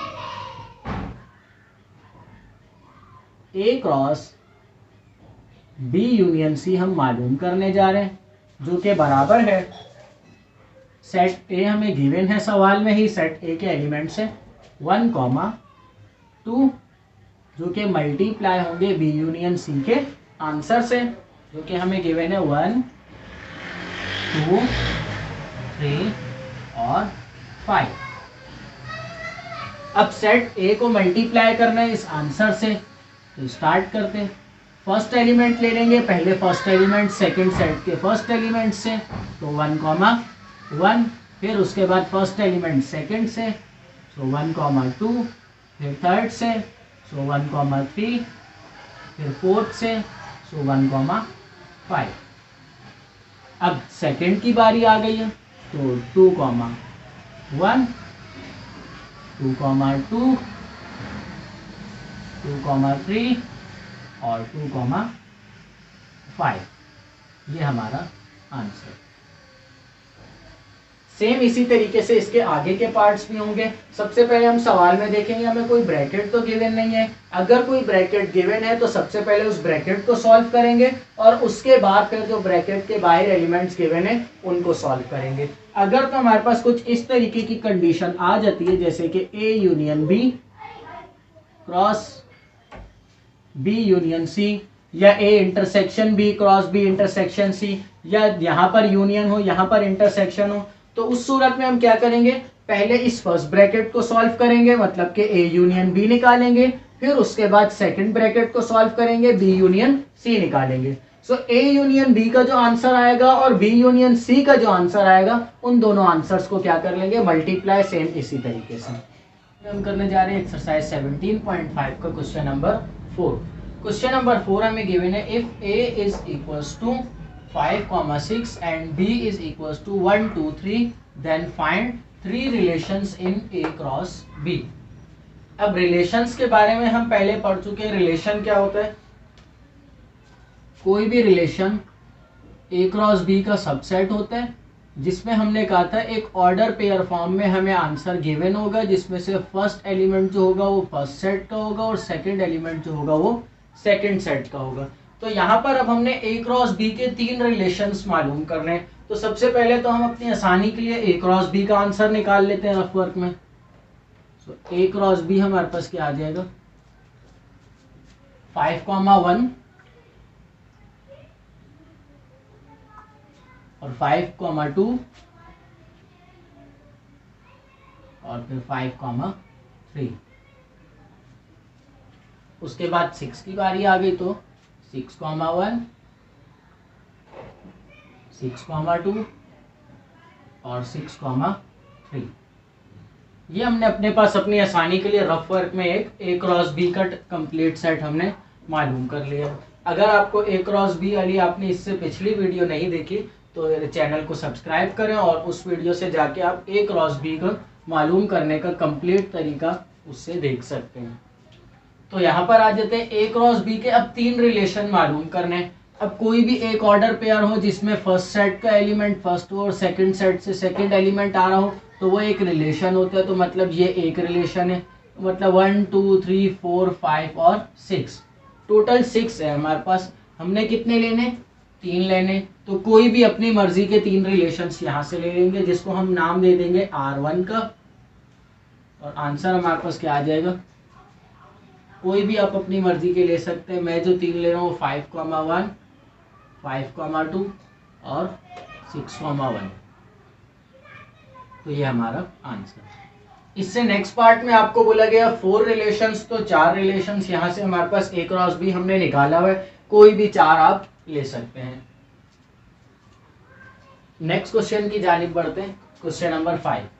ए क्रॉस बी यूनियन सी हम मालूम करने जा रहे हैं, जो कि बराबर है सेट ए हमें गिवन है सवाल में ही, सेट ए के एलिमेंट्स है 1, 2 जो कि मल्टीप्लाई होंगे बी यूनियन सी के आंसर से, जो कि हमें गिवन है 1, 2, 3 और 5। अब सेट ए को मल्टीप्लाई करना है इस आंसर से, तो स्टार्ट करते हैं। फर्स्ट एलिमेंट ले लेंगे, पहले फर्स्ट एलिमेंट सेकंड सेट के फर्स्ट एलिमेंट से, तो 1, 1, फिर उसके बाद फर्स्ट एलिमेंट सेकंड से, सो 1, 2, फिर थर्ड से, सो 1, 3, फिर फोर्थ से, सो 1, 5। अब सेकंड की बारी आ गई है, तो 2, 1, 2, 2, 2, 3 और 2, 5। ये हमारा आंसर। सेम इसी तरीके से इसके आगे के पार्ट्स भी होंगे। सबसे पहले हम सवाल में देखेंगे हमें कोई ब्रैकेट तो गिवन नहीं है। अगर कोई ब्रैकेट गिवन है तो सबसे पहले उस ब्रैकेट को सॉल्व करेंगे और उसके बाद फिर जो ब्रैकेट के बाहर एलिमेंट्स गिवन है उनको सॉल्व करेंगे। अगर तो हमारे पास कुछ इस तरीके की कंडीशन आ जाती है, जैसे कि a union b cross b union c, या a intersection b cross b intersection c, या यहाँ पर यूनियन हो यहाँ पर इंटरसेक्शन हो, तो उस सूरत में हम क्या करेंगे, पहले इस फर्स्ट ब्रैकेट को सॉल्व करेंगे, मतलब कि ए यूनियन बी निकालेंगे, फिर उसके बाद सेकंड ब्रैकेट को सॉल्व करेंगे, बी यूनियन सी निकालेंगे। सो ए यूनियन बी का जो आंसर आएगा और बी यूनियन सी का जो आंसर आएगा, उन दोनों आंसर्स को क्या कर लेंगे, मल्टीप्लाई, सेम इसी तरीके से। हम करने जा रहे हैं एक्सरसाइज 17.5 का क्वेश्चन नंबर 4। क्वेश्चन नंबर 4 हमें गिवन है, if A is equals to 5,6 and B is equals to 1, 2, 3, then find 3 relations in A cross B. अब रिलेशंस के बारे में हम पहले पढ़ चुके हैं। रिलेशन क्या होता है, कोई भी रिलेशन ए क्रॉस बी का सबसेट होता है, जिसमें हमने कहा था एक ऑर्डर पेयर फॉर्म में हमें आंसर गिवन होगा, जिसमें से फर्स्ट एलिमेंट जो होगा वो फर्स्ट सेट का होगा और सेकंड एलिमेंट जो होगा वो सेकंड सेट का होगा। तो यहाँ पर अब हमने ए क्रॉस बी के 3 रिलेशंस मालूम करने हैं। तो सबसे पहले तो हम अपनी आसानी के लिए ए क्रॉस बी का आंसर निकाल लेते हैं रफ वर्क में। तो ए क्रॉस बी हमारे पास क्या आ जाएगा, 5,1 और 5,2 और फिर 5,3। उसके बाद 6 की बारी आ गई, तो 6,1, 6,2 और 6,3। ये हमने अपने पास अपनी आसानी के लिए रफ वर्क में एक ए क्रॉस बी का कंप्लीट सेट हमने मालूम कर लिया। अगर आपको ए क्रॉस बी वाली आपने इससे पिछली वीडियो नहीं देखी तो चैनल को सब्सक्राइब करें और उस वीडियो से जाके आप ए क्रॉस बी को मालूम करने का कंप्लीट तरीका उससे देख सकते हैं। तो यहाँ पर आ जाते हैं, ए क्रॉस बी के अब 3 रिलेशन मालूम करने हैं। अब कोई भी एक ऑर्डर पेयर हो जिसमें फर्स्ट सेट का एलिमेंट फर्स्ट हो और सेकंड सेट से सेकंड एलिमेंट आ रहा हो, तो वो एक रिलेशन होता है। तो मतलब ये एक रिलेशन है, तो मतलब 1, 2, 3, 4, 5 और 6, टोटल 6 है हमारे पास। हमने कितने लेने, 3 लेने। तो कोई भी अपनी मर्जी के 3 रिलेशंस यहाँ से ले लेंगे, जिसको हम नाम दे देंगे R1 का, और आंसर हमारे पास क्या आ जाएगा, कोई भी आप अपनी मर्जी के ले सकते हैं। मैं जो 3 ले रहा हूँ 5,1, 5,2 और 6,1। तो ये हमारा आंसर। इससे नेक्स्ट पार्ट में आपको बोला गया 4 रिलेशंस, तो 4 रिलेशंस यहाँ से हमारे पास ए क्रॉस बी हमने निकाला हुआ है, कोई भी 4 आप ले सकते हैं। नेक्स्ट क्वेश्चन की जानिब बढ़ते हैं, क्वेश्चन नंबर 5।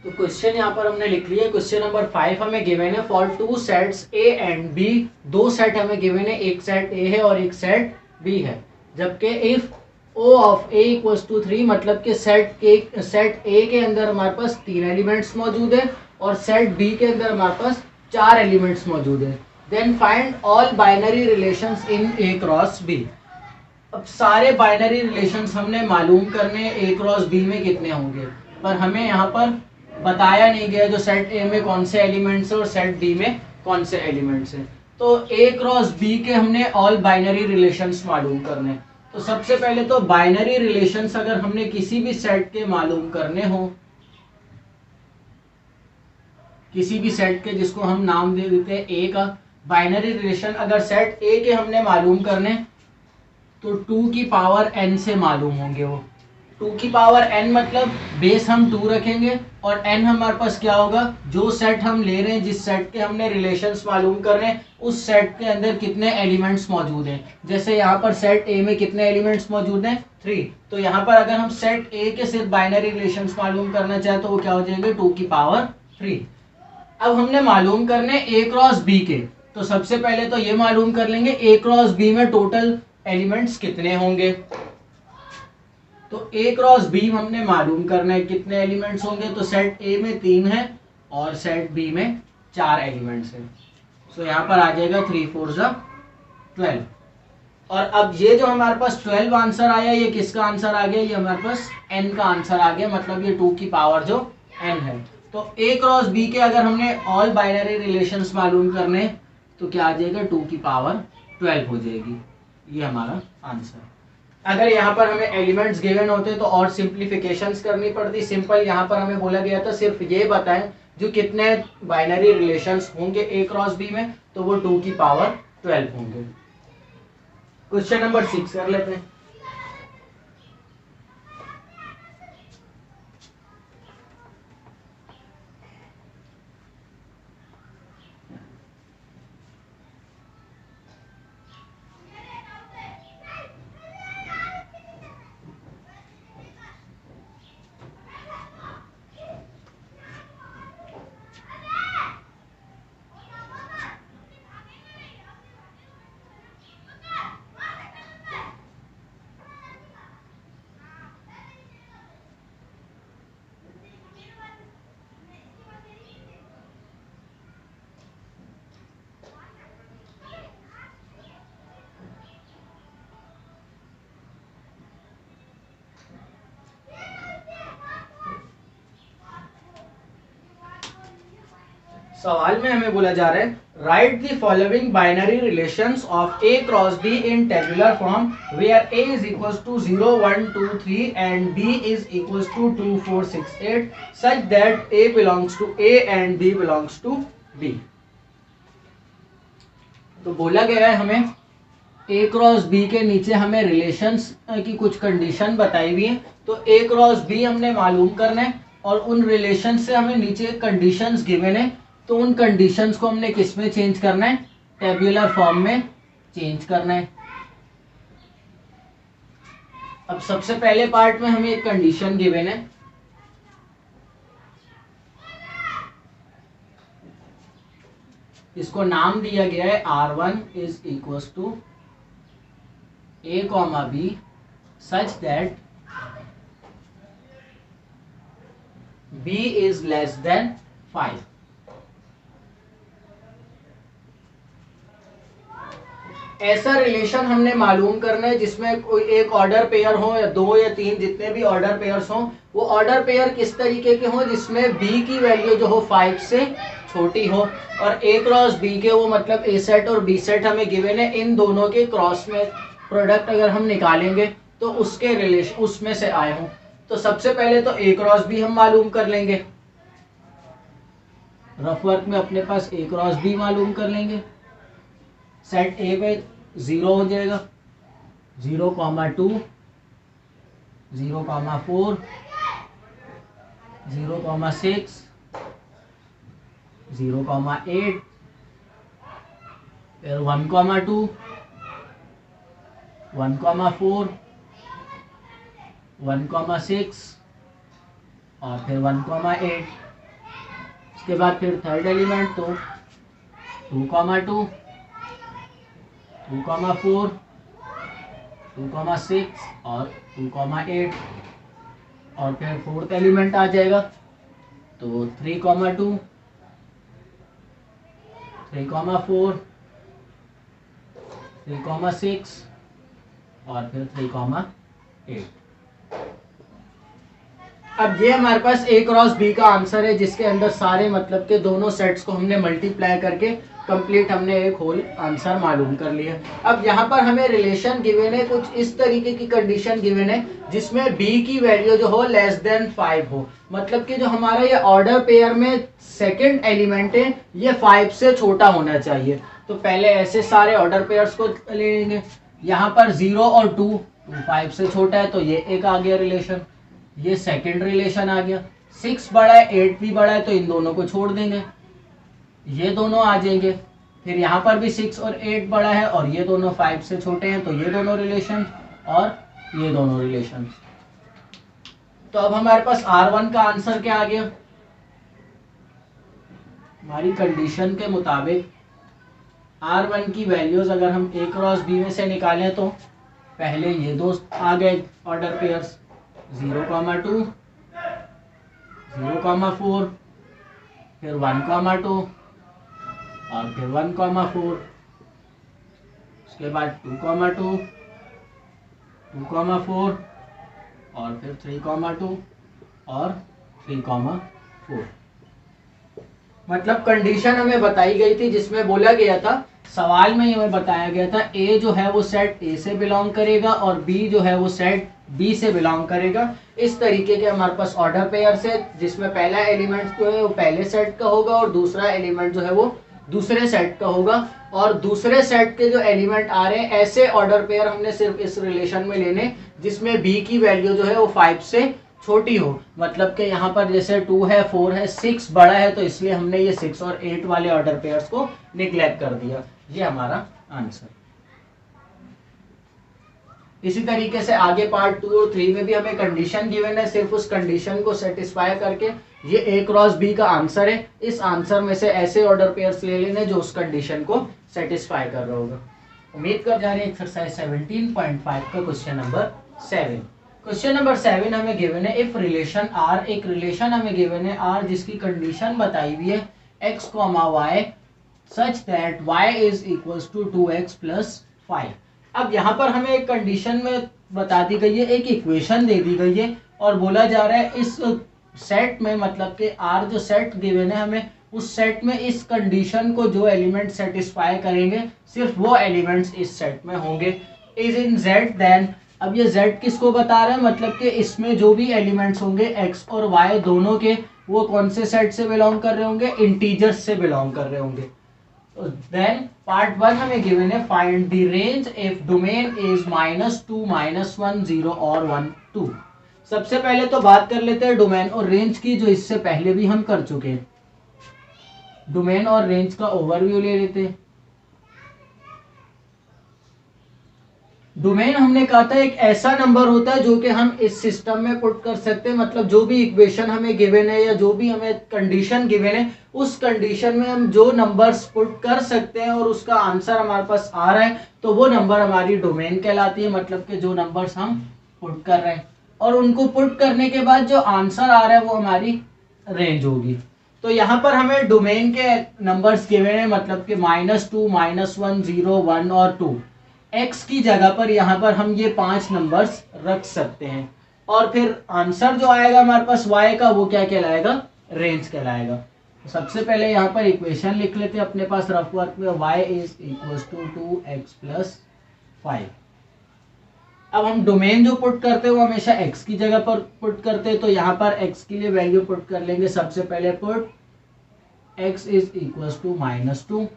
तो क्वेश्चन यहाँ पर हमने लिख लिया। क्वेश्चन नंबर 5 हमें गिवन है, for 2 sets A and B, 2 set हमें गिवन है, एक सेट ए है और एक सेट बी है। जबकि if O of A equals to 3, मतलब कि सेट ए के अंदर हमारे पास 3 एलिमेंट्स मौजूद है और सेट बी के अंदर हमारे पास 4 एलिमेंट्स मौजूद है। Then find all binary relations in A cross B. अब सारे बाइनरी रिलेशंस हमने मालूम करने ए क्रॉस बी में कितने होंगे, पर हमें यहाँ पर बताया नहीं गया जो सेट ए में कौन से एलिमेंट्स है और सेट बी में कौन से एलिमेंट्स हैं। तो ए क्रॉस बी के हमने ऑल बाइनरी रिलेशंस मालूम करने। तो सबसे पहले तो बाइनरी रिलेशंस अगर हमने किसी भी सेट के मालूम करने हो, किसी भी सेट के जिसको हम नाम दे देते हैं ए का, बाइनरी रिलेशन अगर सेट ए के हमने मालूम करने तो 2 की पावर n से मालूम होंगे वो। टू की पावर n मतलब बेस हम 2 रखेंगे और n हमारे पास क्या होगा, जो सेट हम ले रहे हैं, जिस सेट के हमने रिलेशंस मालूम कर रहे हैं, उस सेट के अंदर कितने एलिमेंट्स मौजूद हैं। जैसे यहाँ पर सेट ए में कितने एलिमेंट्स मौजूद हैं, 3। तो यहाँ पर अगर हम सेट ए के सिर्फ बाइनरी रिलेशंस मालूम करना चाहें तो वो क्या हो जाएंगे, 2 की पावर 3। अब हमने मालूम करने ए क्रॉस बी के, तो सबसे पहले तो ये मालूम कर लेंगे ए क्रॉस बी में टोटल एलिमेंट्स कितने होंगे। तो ए क्रॉस बी हमने मालूम करना है कितने एलिमेंट्स होंगे। तो सेट ए में 3 है और सेट बी में 4 एलिमेंट्स हैं। सो यहाँ पर आ जाएगा 3 4 12। और अब ये जो हमारे पास 12 आंसर आया, ये किसका आंसर आ गया, ये हमारे पास n का आंसर आ गया, मतलब ये 2 की पावर जो n है। तो a क्रॉस b के अगर हमने ऑल बाइनरी रिलेशंस मालूम करने तो क्या आ जाएगा, 2 की पावर 12 हो जाएगी। ये हमारा आंसर। अगर यहाँ पर हमें एलिमेंट्स गिवन होते तो और सिंप्लीफिकेशंस करनी पड़ती। सिंपल यहाँ पर हमें बोला गया था सिर्फ ये बताएं जो कितने बाइनरी रिलेशंस होंगे a क्रॉस b में, तो वो 2 की पावर 12 होंगे। क्वेश्चन नंबर 6 कर लेते हैं। सवाल में हमें बोला जा रहा है write the following binary relations of a cross b in tabular form where a is equals to 0 1 2 3 and b is equals to 2 4 6 8 such that a belongs to a and b belongs to b। तो बोला गया है हमें a cross b के नीचे हमें relations की कुछ कंडीशन बताई हुई है। तो a क्रॉस b हमने मालूम करना है और उन रिलेशन से हमें नीचे कंडीशंस गिवन है, तो उन कंडीशंस को हमने किस में चेंज करना है, टेबुलर फॉर्म में चेंज करना है। अब सबसे पहले पार्ट में हमें एक कंडीशन गिवन है, इसको नाम दिया गया है R1 is equals to a comma b such that b is less than 5। ऐसा रिलेशन हमने मालूम करना है जिसमें कोई एक ऑर्डर पेयर हो या 2 या 3 जितने भी ऑर्डर पेयर्स हो, वो ऑर्डर पेयर किस तरीके के हो जिसमें b की वैल्यू जो हो 5 से छोटी हो और a क्रॉस b के वो मतलब a सेट और b सेट हमें गिवन है, इन दोनों के क्रॉस में प्रोडक्ट अगर हम निकालेंगे तो उसके रिलेशन उसमें से आए हों। तो सबसे पहले तो a क्रॉस b हम मालूम कर लेंगे, रफ वर्क में अपने पास a क्रॉस b मालूम कर लेंगे। सेट ए में 0 हो जाएगा, 0, 2, 0, 4, 0, 6, 0, 8, फिर 1, 2, 1, 4, 1, 6 और फिर 1, 8। इसके बाद फिर थर्ड एलिमेंट तो 2, 2, 2, 4, 2, 6 और 2, 8 और फिर फोर्थ एलिमेंट आ जाएगा तो 3, 2, 3, 4, 3, 6 और फिर 3, 8। अब ये हमारे पास a क्रॉस b का आंसर है जिसके अंदर सारे मतलब के दोनों सेट्स को हमने मल्टीप्लाई करके कंप्लीट हमने एक होल आंसर मालूम कर लिया। अब यहाँ पर हमें रिलेशन गिवन है, कुछ इस तरीके की कंडीशन गिवन है जिसमें b की वैल्यू जो हो लेस देन 5 हो, मतलब कि जो हमारा ये ऑर्डर पेयर में सेकंड एलिमेंट है ये 5 से छोटा होना चाहिए। तो पहले ऐसे सारे ऑर्डर पेयर्स को ले लेंगे। यहाँ पर 0 और 2 2 5 से छोटा है तो ये एक आ गया रिलेशन, ये सेकंड रिलेशन आ गया। 6 बड़ा है 8 भी बड़ा है तो इन दोनों को छोड़ देंगे, ये दोनों आ जाएंगे। फिर यहाँ पर भी 6 और 8 बड़ा है और ये दोनों 5 से छोटे हैं तो ये दोनों रिलेशन और ये दोनों रिलेशन। तो अब हमारे पास R1 का आंसर क्या आ गया, हमारी कंडीशन के मुताबिक R1 की वैल्यूज अगर हम A क्रॉस B में से निकालें तो पहले ये दो आ गए ऑर्डर पेयर्स 0,2 0,4, फिर 1,2 और फिर 1,4, उसके बाद 2,2 2,4 और फिर 3,2 और 3,4। मतलब कंडीशन हमें बताई गई थी जिसमें बोला गया था, सवाल में हमें बताया गया था ए जो है वो सेट ए से बिलोंग करेगा और बी जो है वो सेट बी से बिलोंग करेगा। इस तरीके के हमारे पास ऑर्डर पेयर से जिसमें पहला एलिमेंट जो है वो पहले सेट का होगा और दूसरा एलिमेंट जो है वो दूसरे सेट का होगा। और दूसरे सेट के जो एलिमेंट आ रहे हैं ऐसे ऑर्डर पेयर हमने सिर्फ इस रिलेशन में लेने जिसमें बी की वैल्यू जो है वो 5 से छोटी हो। मतलब कि यहाँ पर जैसे 2 है 4 है 6 बड़ा है तो इसलिए हमने ये 6 और 8 वाले ऑर्डर पेयर्स को निग्लेक्ट कर दिया। ये हमारा आंसर। इसी तरीके से आगे पार्ट 2 और 3 में भी हमें कंडीशन गिवन है, सिर्फ उस कंडीशन को सेटिस्फाई करके ये A क्रॉस B का आंसर है। इस आंसर में से ऐसे ऑर्डर पेयर्स ले लेने जो उस कंडीशन को सेटिस्फाई कर रहा होगा। उम्मीद कर जा रहे हैं एक्सरसाइज 17.5 का क्वेश्चन नंबर 7। क्वेश्चन नंबर 7 हमें गिवन है इफ रिलेशन R, एक रिलेशन हमें गिवन है R जिसकी कंडीशन बताई हुई है x, y such that y is equals to 2x plus 5। अब यहाँ पर हमें एक कंडीशन में बता दी गई है, एक इक्वेशन दे दी गई है और बोला जा रहा है इस सेट में, मतलब कि R जो सेट गिवन है हमें उस सेट में इस कंडीशन को जो एलिमेंट सेटिस्फाई करेंगे सिर्फ वो एलिमेंट्स इस सेट में होंगे। इज इन Z देन, अब ये Z किसको बता रहा है, मतलब कि इसमें जो भी एलिमेंट्स होंगे x और y दोनों के वो कौन से सेट से बिलोंग कर रहे होंगे, इंटीजर्स से बिलोंग कर रहे होंगे। देन पार्ट 1 हमें गिवन है find the range if domain is -2 -1 0 और 1 2। सबसे पहले तो बात कर लेते हैं डोमेन और रेंज की, जो इससे पहले भी हम कर चुके हैं। डोमेन और रेंज का ओवरव्यू ले लेते हैं। डोमेन हमने कहा था एक ऐसा नंबर होता है जो कि हम इस सिस्टम में पुट कर सकते हैं, मतलब जो भी इक्वेशन हमें गिवन है या जो भी हमें कंडीशन गिवन है उस कंडीशन में हम जो नंबर्स पुट कर सकते हैं और उसका आंसर हमारे पास आ रहा है तो वो नंबर हमारी डोमेन कहलाती है। मतलब कि जो नंबर्स हम पुट कर रहे हैं और उनको पुट करने के बाद जो आंसर आ रहा है वो हमारी रेंज होगी। तो यहाँ पर हमें डोमेन के नंबर्स गिवन है, मतलब कि -2 -1 0 1 और 2। x की जगह पर यहाँ पर हम ये 5 नंबर्स रख सकते हैं और फिर आंसर जो आएगा हमारे पास y का वो क्या कहलाएगा, रेंज कहलाएगा। तो सबसे पहले यहाँ पर इक्वेशन लिख लेते हैं अपने पास रफ वर्क में, y is equals to 2x plus 5। अब हम डोमेन जो पुट करते हैं वो हमेशा x की जगह पर पुट करते हैं, तो यहाँ पर x के लिए वैल्यू पुट कर लेंगे। सबसे पहले put x is equals to -2।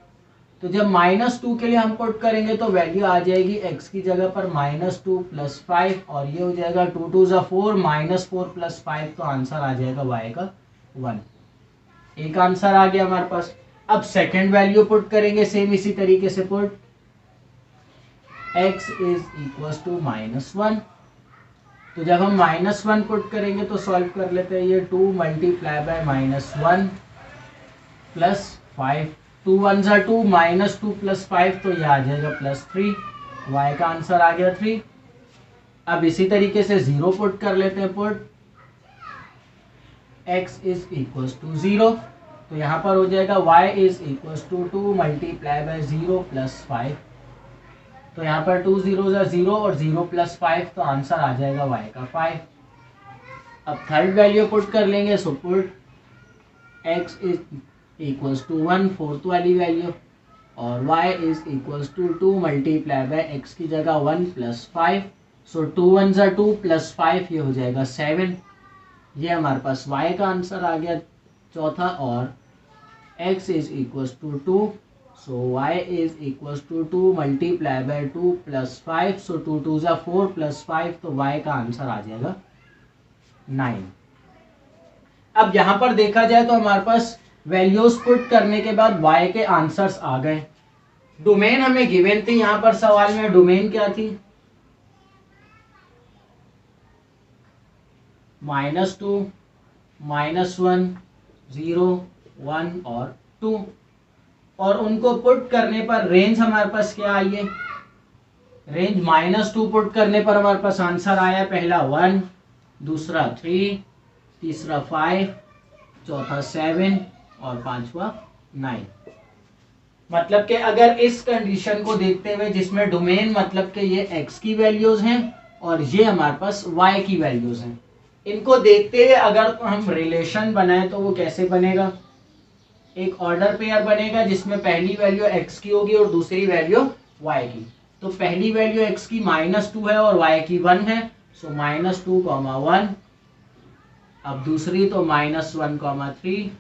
तो जब -2 के लिए हम पुट करेंगे तो वैल्यू आ जाएगी x की जगह पर -2 प्लस 5 और ये हो जाएगा 2 2 ज़ा 4 -4 प्लस 5, तो आंसर आ जाएगा y का 1। एक आंसर आ गया हमारे पास। अब सेकंड वैल्यू पुट करेंगे सेम इसी तरीके से, put x is equals to -1। तो जब हम -1 पुट करेंगे तो सॉल्व कर लेते हैं, ये 2 मल्टीप्लाई बाय -1 प्लस 5, 2 1 ज़ा 2 -2 प्लस 5 तो ये आ जाएगा +3, y का आंसर आ गया 3। अब इसी तरीके से 0 पुट कर लेते हैं, put x is equals to 0। तो यहाँ पर हो जाएगा y is equals to 2 multiply by 0 plus 5। तो यहाँ पर 2 0 ज़ा 0 और 0 प्लस 5 तो आंसर आ जाएगा y का 5। अब थर्ड वैल्यू पुट कर लेंगे, so put x is equals to 1 fourth वाली वैल्यू और y is equals to 2 multiply by x की जगह 1 प्लस 5। सो 2 1 ज़ा 2 प्लस 5 ये हो जाएगा 7। ये हमारे पास y का आंसर आ गया चौथा और x is equals to 2। So y is equal to 2 multiply by 2 plus 5, so 2 2 जा 4 प्लस 5, तो y का आंसर आ जाएगा 9। अब यहां पर देखा जाए तो हमारे पास वैल्यूज पुट करने के बाद y के आंसर्स आ गए। डोमेन हमें गिवन थी, यहां पर सवाल में डोमेन क्या थी, -2, -1, 0, 1 और 2, और उनको पुट करने पर रेंज हमारे पास क्या आई है, रेंज -2 पुट करने पर हमारे पास आंसर आया, पहला 1, दूसरा 3, तीसरा 5, चौथा 7 और पांचवा 9। मतलब कि अगर इस कंडीशन को देखते हुए जिसमें डोमेन मतलब कि ये x की वैल्यूज हैं और ये हमारे पास y की वैल्यूज हैं, इनको देखते हुए अगर हम रिलेशन बनाएं तो वो कैसे बनेगा, एक ऑर्डर पेयर बनेगा जिसमें पहली वैल्यू x की होगी और दूसरी वैल्यू y की। तो पहली वैल्यू x की -2 है और y की 1 है, सो -2, 1। अब दूसरी तो -1, 3,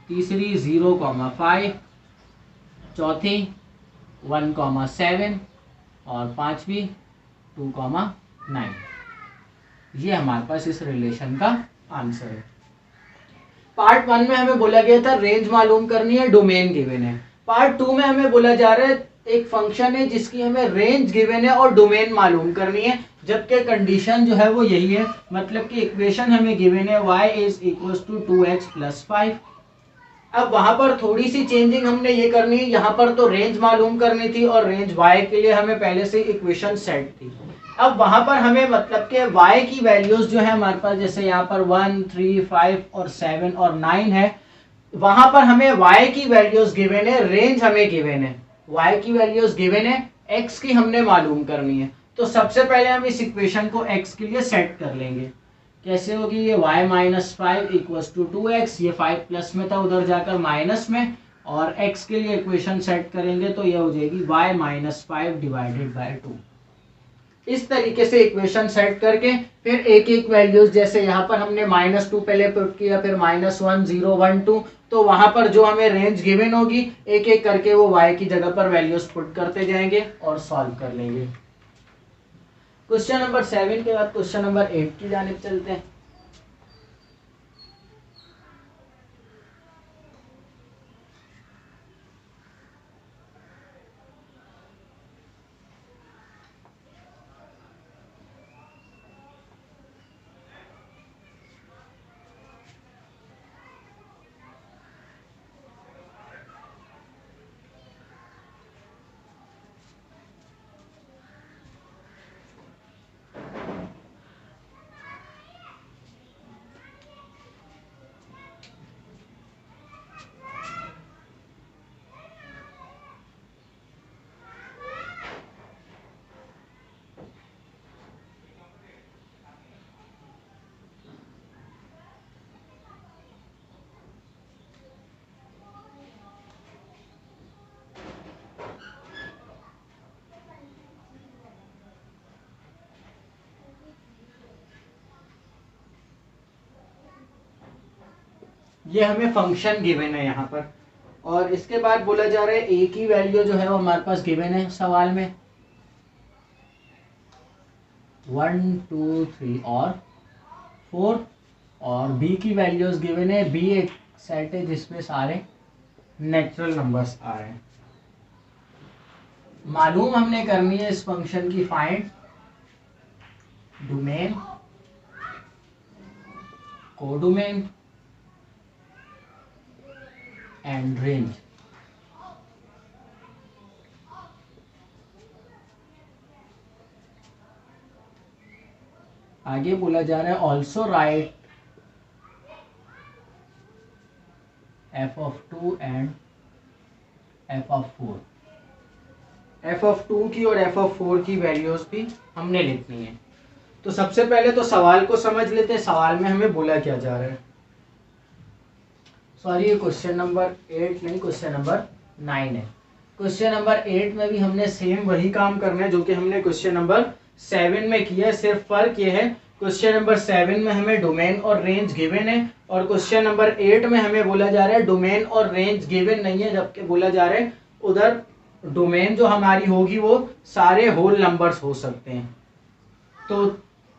तीसरी 0, 5, चौथी 1, 7 और पांचवी 2, 9। ये हमारे पास इस रिलेशन का आंसर है। पार्ट 1 में हमें बोला गया था रेंज मालूम करनी है, डोमेन गिवन है। पार्ट 2 में हमें बोला जा रहा है एक फंक्शन है जिसकी हमें रेंज गिवन है और डोमेन मालूम करनी है, जबकि कंडीशन जो है वो यही है, मतलब कि इक्वेशन हमें गिवन है y is equal to 2x plus 5। अब वहां पर थोड़ी सी चेंजिंग हमने ये करनी है, यहाँ पर तो रेंज मालूम करनी थी और रेंज y के लिए हमें पहले से इक्वेशन सेट थी। अब वहां पर हमें मतलब कि y की वैल्यूज जो है हमारे पास, जैसे यहाँ पर 1, 3, 5 और 7 और 9 है, वहां पर हमें y की वैल्यूज गिवन है, रेंज हमें गिवन है, y की वैल्यूज गिवन है, x की हमने मालूम करनी है। तो सबसे पहले हम इस इक्वेशन को x के लिए सेट कर लेंगे। कैसे होगी ये, y minus 5 equals to 2x, ये 5 प्लस में था उधर जाकर माइनस में, और x के लिए इक्वेशन सेट करेंगे तो ये हो जाएगी y माइनस 5 डिवाइडेड बाय 2। इस तरीके से इक्वेशन सेट करके फिर एक एक वैल्यूज, जैसे यहाँ पर हमने -2 पहले पुट किया, फिर -1, 0, 1, 2, तो वहां पर जो हमें रेंज गिवन होगी एक एक करके वो y की जगह पर वैल्यूज पुट करते जाएंगे और सॉल्व कर लेंगे। क्वेश्चन नंबर 7 के बाद क्वेश्चन नंबर 8 की जानिब चलते हैं। ये हमें फंक्शन गिवन है यहाँ पर, और इसके बाद बोला जा रहा है ए की वैल्यू जो है वो हमारे पास गिवन है सवाल में 1, 2, 3 और 4, और बी की वैल्यूज गिवन है, बी एक सेट है जिसमें सारे नेचुरल नंबर्स आ रहे हैं। मालूम हमने करनी है इस फंक्शन की find domain, codomain and range. आगे बोला जा रहा है also right f(2) and f(4). f(2) की और f(4) की वैल्यूज भी हमने लिखनी है। तो सबसे पहले तो सवाल को समझ लेते हैं, सवाल में हमें बोला क्या जा रहा है। सॉरी, ये क्वेश्चन नंबर 8 नहीं, क्वेश्चन नंबर 9 है। क्वेश्चन नंबर 8 में भी हमने सेम वही काम करना है जो कि हमने क्वेश्चन नंबर 7 में किया है, सिर्फ फर्क ये है क्वेश्चन नंबर 7 में हमें डोमेन और रेंज गिवन है, और क्वेश्चन नंबर 8 में हमें बोला जा रहा है डोमेन और रेंज गिवन नहीं है, जबकि बोला जा रहा है उधर डोमेन जो हमारी होगी वो सारे होल नंबर्स हो सकते हैं। तो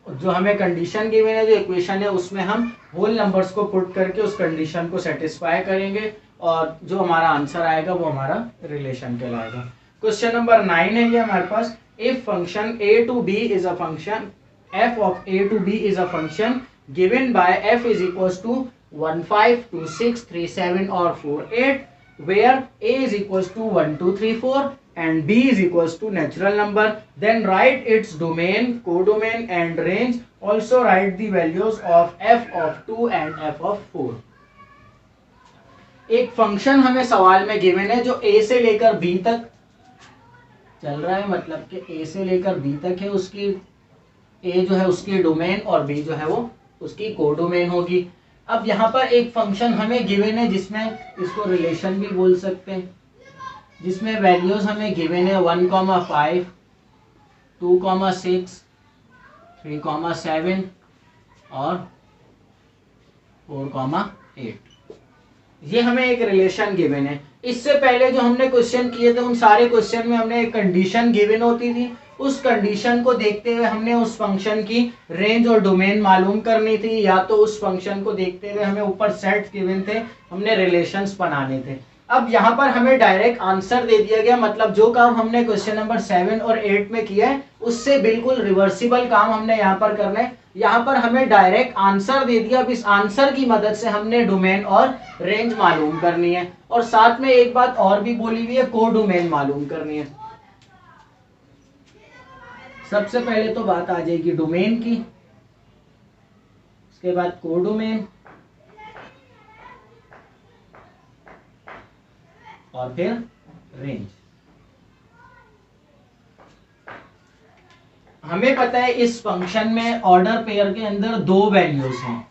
जो हमें कंडीशन गिवन है, जो इक्वेशन है, उसमें हम होल नंबर्स को पुट करके उस कंडीशन को सेटिस्फाई करेंगे और जो हमारा आंसर आएगा वो हमारा रिलेशन कहलाएगा। क्वेश्चन नंबर 9 है ये हमारे पास। If function a to b is a function, f of a to b is a function given by f is equals to 1 5 2 6 3 7 or 4 8, where a is equals to 1 2 3 4 and b is equals to natural number, then write its domain, codomain and range. Also write the values of f of 2 and f of 4. एक function हमें सवाल में given है जो a से लेकर b तक चल रहा है, मतलब कि a से लेकर b तक है, उसकी a जो है उसकी डोमेन और b जो है वो उसकी कोडोमेन होगी। अब यहाँ पर एक फंक्शन हमें गिवन है जिसमें इसको रिलेशन भी बोल सकते हैं, जिसमें वैल्यूज हमें गिवन है 1, 5, 2, 6, 3, 7 और 4, 8। ये हमें एक रिलेशन गिवन है। इससे पहले जो हमने क्वेश्चन किए थे उन सारे क्वेश्चन में हमने एक कंडीशन गिवन होती थी, उस कंडीशन को देखते हुए हमने उस फंक्शन की रेंज और डोमेन मालूम करनी थी, या तो उस फंक्शन को देखते हुए हमें ऊपर सेट्स गिवन थे, हमने रिलेशंस बनाने थे। अब यहाँ पर हमें डायरेक्ट आंसर दे दिया गया, मतलब जो काम हमने क्वेश्चन नंबर 7 और 8 में किया है उससे बिल्कुल रिवर्सिबल काम हमने यहाँ पर करना है। यहाँ पर हमें डायरेक्ट आंसर दे दिया। अब इस आंसर की मदद से हमने डोमेन और रेंज मालूम करनी है, और साथ में एक बात और भी बोली हुई है, कोडोमेन मालूम करनी है। सबसे पहले तो बात आ जाएगी डोमेन की, उसके बाद कोडोमेन और फिर रेंज। हमें पता है इस फंक्शन में ऑर्डर पेयर के अंदर दो वैल्यूज हैं।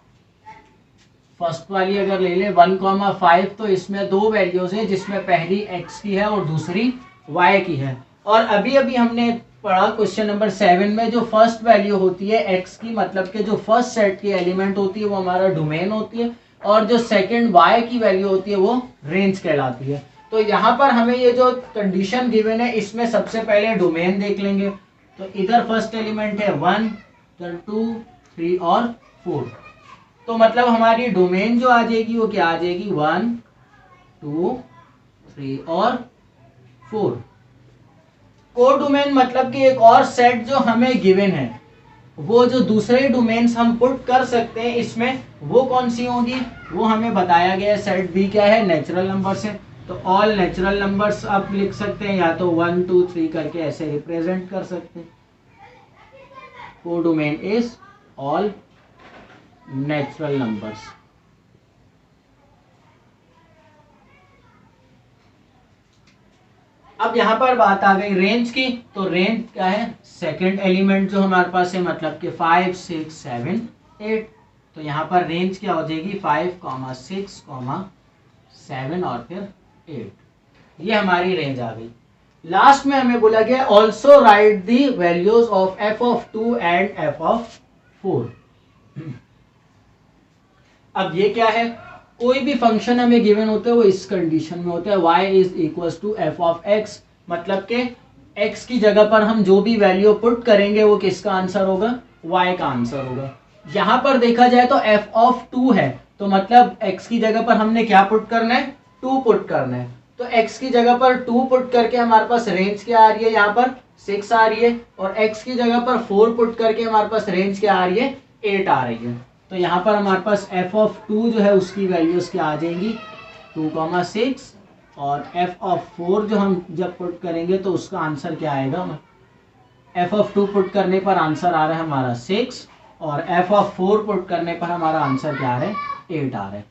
फर्स्ट वाली अगर ले ले 1, 5, तो इसमें दो वैल्यूज हैं, जिसमें पहली x की है और दूसरी y की है। और अभी अभी हमने पढ़ा क्वेश्चन नंबर 7 में जो फर्स्ट वैल्यू होती है x की, मतलब कि जो फर्स्ट सेट की एलिमेंट होती है वो हमारा डोमेन होती है, और जो सेकंड y की वैल्यू होती है वो रेंज कहलाती है। तो यहाँ पर हमें ये जो कंडीशन गिवन है इसमें सबसे पहले डोमेन देख लेंगे। तो इधर फर्स्ट एलिमेंट है 1, फिर 2, 3 और 4। तो मतलब हमारी डोमेन जो आ जाएगी वो क्या आ जाएगी, 1, 2, 3 और 4। कोडोमेन मतलब कि एक और सेट जो हमें गिवन है, वो जो दूसरे डोमेन्स हम पुट कर सकते हैं इसमें, वो कौन सी होगी, वो हमें बताया गया है। सेट बी क्या है, नेचुरल नंबर्स है। तो ऑल नेचुरल नंबर्स आप लिख सकते हैं, या तो 1, 2, 3 करके ऐसे रिप्रेजेंट कर सकते हैं। Codomain is all natural numbers. अब यहाँ पर बात आ गई रेंज की। तो रेंज क्या है, सेकंड एलिमेंट जो हमारे पास है, मतलब कि 5, 6, 7, 8। तो यहाँ पर रेंज क्या हो जाएगी, 5, 6, 7 और फिर 8। ये हमारी रेंज आ गई। लास्ट में हमें बोला गया also right the values of f of 2 and f of 4। अब ये क्या है, कोई भी फंक्शन हमें गिवन होता है वो इस कंडीशन में होता है, y is equals to f of x, मतलब के x की जगह पर हम जो भी वैल्यू पुट करेंगे वो किसका आंसर होगा, y का आंसर होगा। यहाँ पर देखा जाए तो f of 2 है, तो मतलब x की जगह पर हमने क्या पुट करना है, 2 पुट करना है। तो x की जगह पर 2 पुट करके हमारे पास रेंज क्या आ रही है, यहाँ पर 6 आ रही है, और x की जगह पर 4 पुट करके हमारे पास रेंज क्या आ रही है, 8 आ रही है। तो यहाँ पर हमारे पास f of 2 जो है उसकी वैल्यूज क्या आ जाएंगी, 2, 6, और f of 4 जो हम जब पुट करेंगे तो उसका आंसर क्या आएगा, f of 2 पुट करने पर आंसर आ रहा है हमारा 6, और f of 4 पुट करने पर हमारा आंसर क्या आ रहा है, 8 आ रहा है।